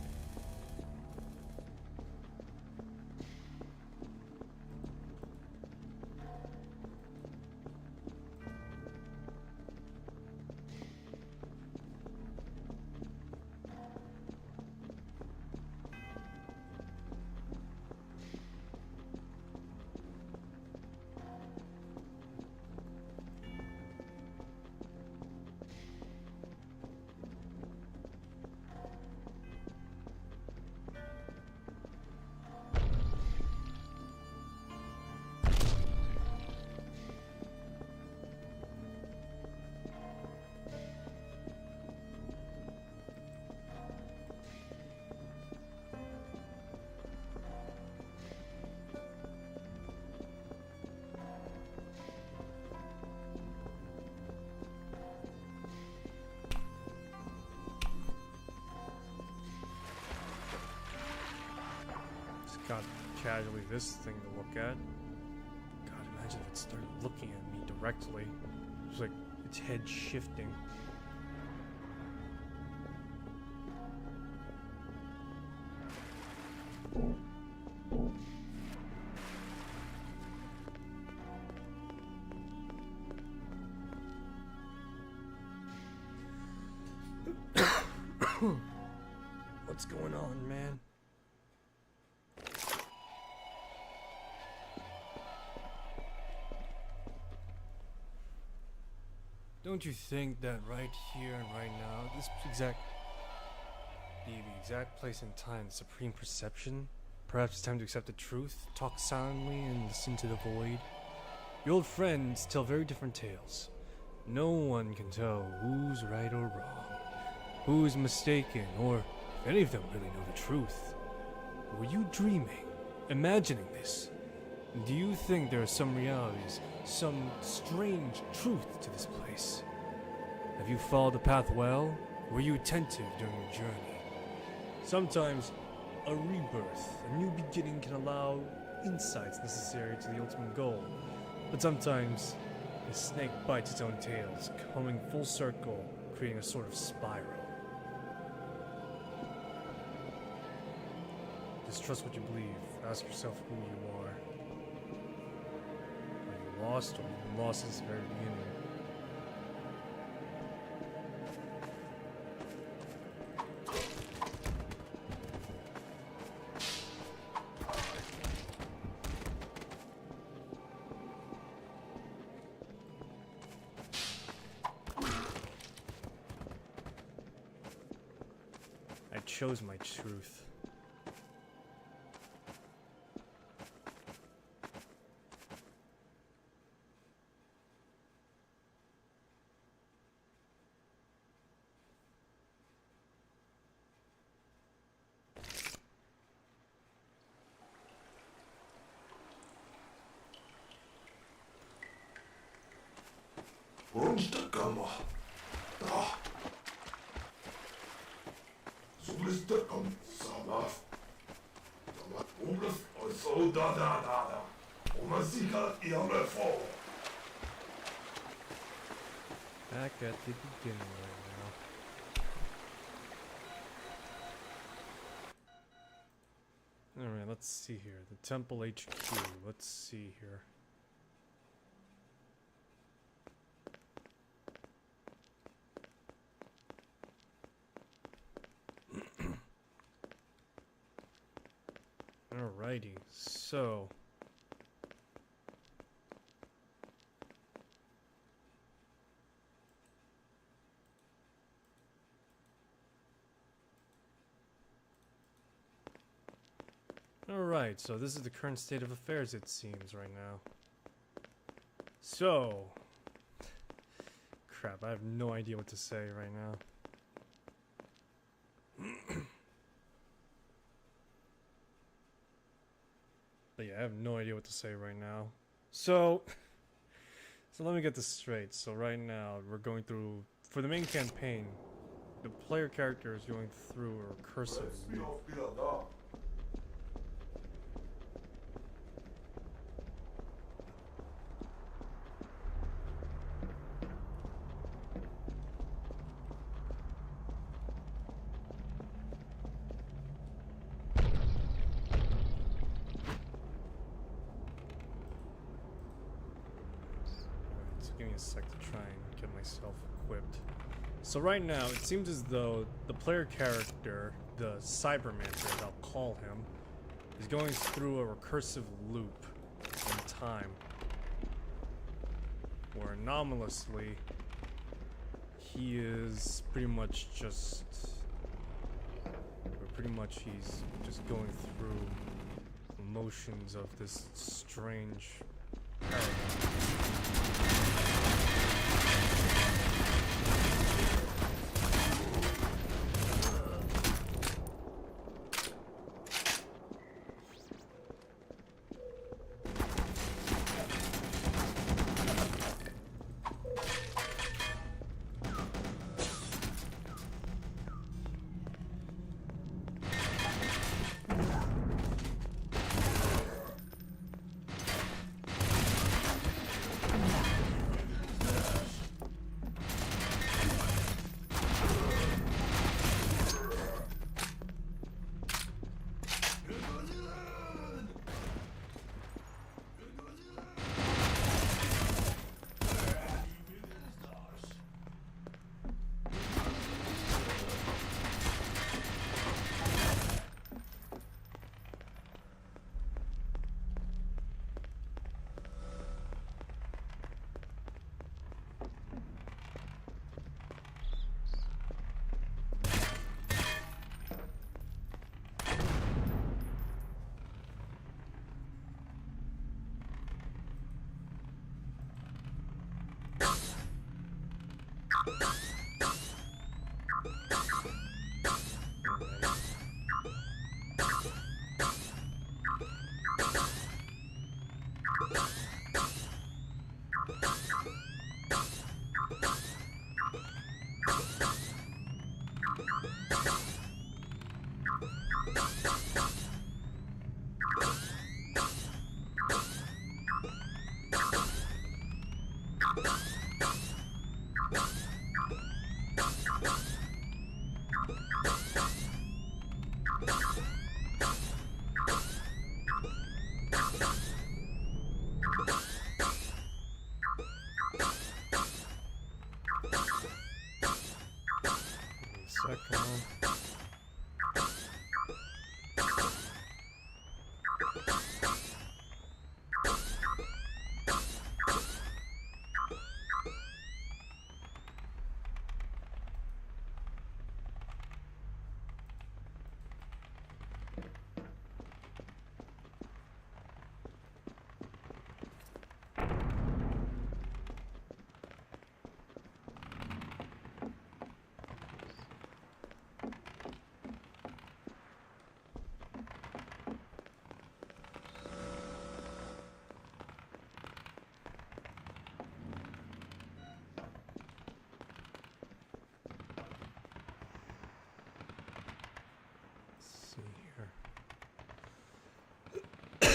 Got casually this thing to look at. God, imagine if it started looking at me directly. It's like its head shifting. What's going on, man? Don't you think that right here and right now, the exact place and time, the supreme perception? Perhaps it's time to accept the truth, talk silently, and listen to the void. Your old friends tell very different tales. No one can tell who's right or wrong, who's mistaken, or if any of them really know the truth. Were you dreaming, imagining this? Do you think there are some realities, some strange truth to this place? Have you followed the path well? Were you attentive during your journey? Sometimes a rebirth, a new beginning can allow insights necessary to the ultimate goal. But sometimes a snake bites its own tails, coming full circle, creating a sort of spiral. Distrust what you believe. Ask yourself who you are. Are you lost, or are you lost since the very beginning? I chose my truth. Rumstakama. Da. Sulistakam. Sama. Sama. Umlas. So da. Omasika yamefo. Back at the beginning right now. Alright, let's see here. The Temple HQ. Let's see here. Alrighty, so alright, so this is the current state of affairs, it seems, right now. So crap, I have no idea what to say right now. But yeah, I have no idea what to say right now. So let me get this straight. So right now, we're going through, for the main campaign, the player character is going through a recursive loop. Give me a sec to try and get myself equipped. So right now, it seems as though the player character, the Cybermancer, as I'll call him, is going through a recursive loop in time, where anomalously, he is pretty much just, he's just going through the motions of this strange paradigm.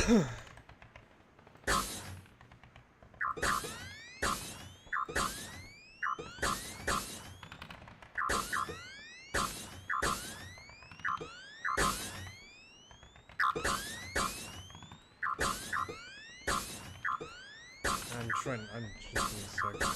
I'm just in a second.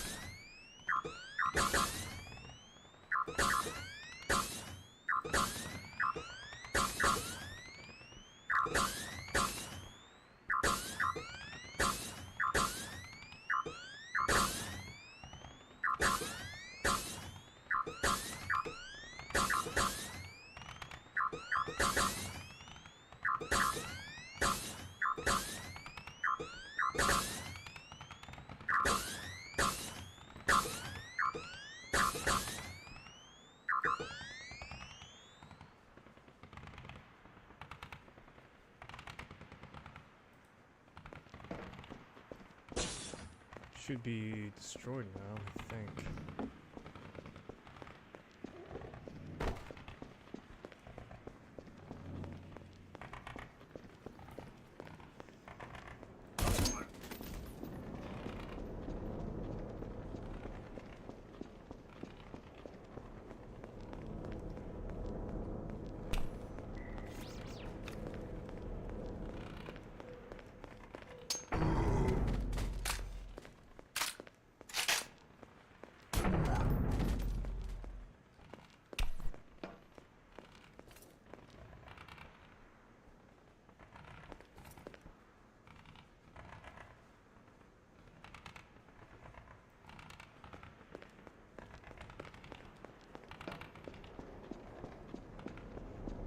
Should be destroyed now, I think.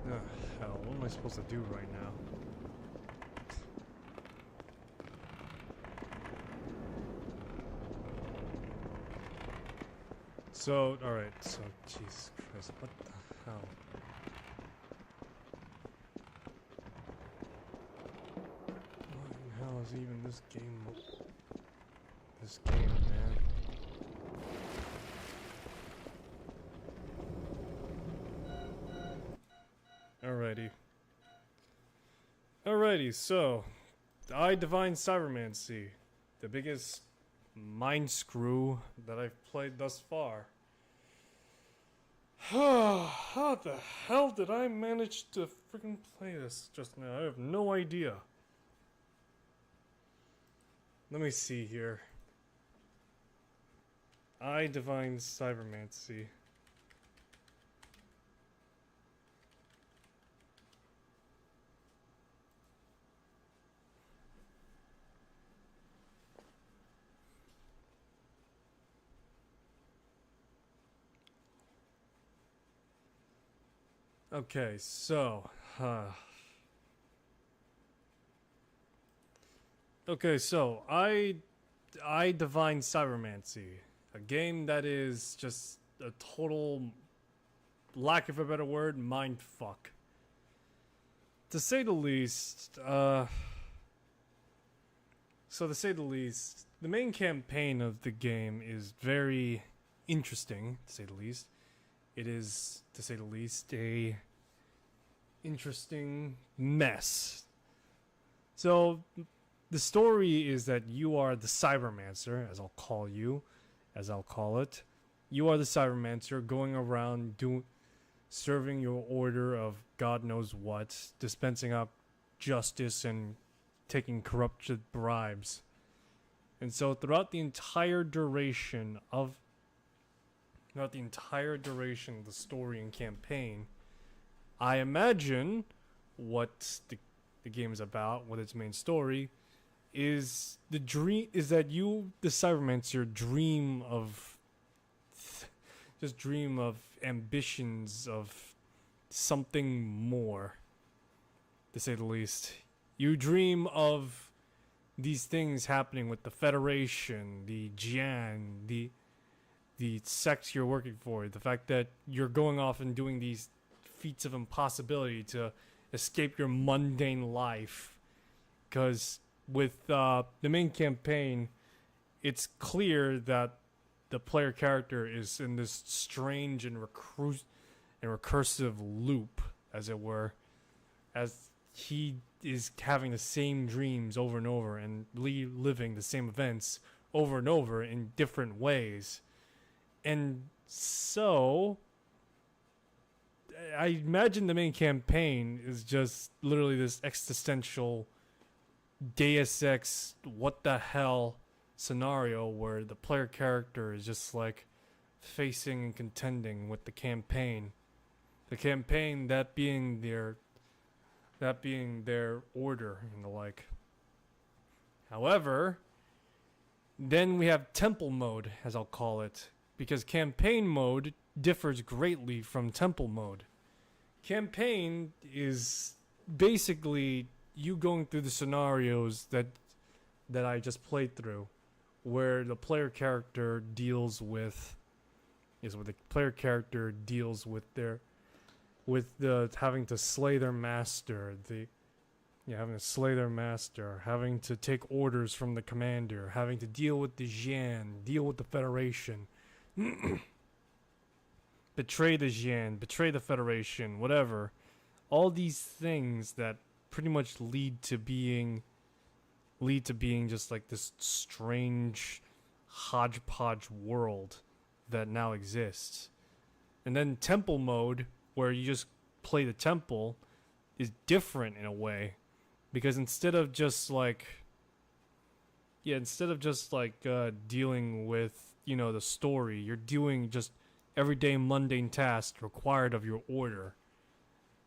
Oh, hell, what am I supposed to do right now? So, alright, so, Jesus Christ, what the hell? What in the hell is even this game? This game, man. Alrighty, so E.Y.E Divine Cybermancy, the biggest mind screw that I've played thus far. How the hell did I manage to freaking play this just now? I have no idea. Let me see here. E.Y.E Divine Cybermancy. Okay, so, okay, so E.Y.E Divine Cybermancy, a game that is just a total, lack of a better word, mind fuck. To say the least, so to say the least, the main campaign of the game is very interesting, to say the least. It is, to say the least, a interesting mess. So, the story is that you are the Cybermancer, as I'll call you, as I'll call it. You are the Cybermancer going around serving your order of God knows what, dispensing out justice and taking corrupted bribes. And so throughout the entire duration of the story and campaign, I imagine what the game is about, what its main story is. The dream is that you, the Cybermancer, dream of ambitions of something more, to say the least. You dream of these things happening with the Federation, the Jian, the sects you're working for, the fact that you're going off and doing these feats of impossibility to escape your mundane life. Because with the main campaign, it's clear that the player character is in this strange and recursive loop, as it were, as he is having the same dreams over and over and reliving the same events over and over in different ways. And so I imagine the main campaign is just literally this existential Deus Ex what the hell scenario where the player character is just like facing and contending with the campaign. The campaign that being their order and the like. However, then we have temple mode, as I'll call it, because campaign mode differs greatly from temple mode. Campaign is basically you going through the scenarios that I just played through, where the player character deals with the having to slay their master, having to take orders from the commander, having to deal with the Xian, deal with the Federation, betray the Xian, betray the Federation, whatever. All these things that pretty much lead to being just like this strange hodgepodge world that now exists. And then temple mode, where you just play the temple, is different in a way, because instead of just like dealing with, you know, the story, you're doing just everyday mundane tasks required of your order.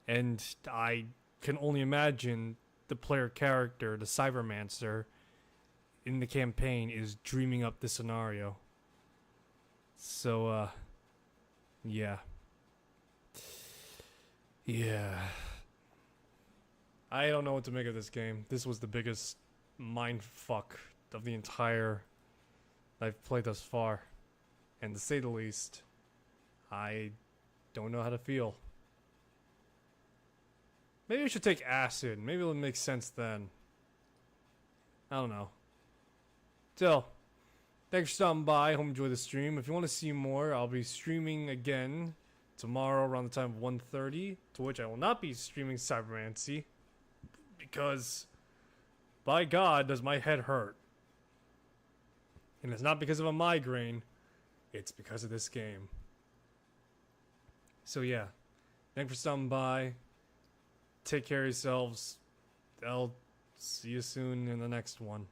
And I can only imagine the player character, the Cybermancer in the campaign, is dreaming up this scenario. So yeah. I don't know what to make of this game. This was the biggest mind fuck of the entire I've played thus far. And to say the least, I don't know how to feel. Maybe I should take acid. Maybe it'll make sense then. I don't know. So, thanks for stopping by. Hope you enjoyed the stream. If you want to see more, I'll be streaming again tomorrow around the time of 1:30, to which I will not be streaming Cybermancy, because by God does my head hurt. And it's not because of a migraine, it's because of this game. So yeah, thanks for stopping by. Take care of yourselves. I'll see you soon in the next one.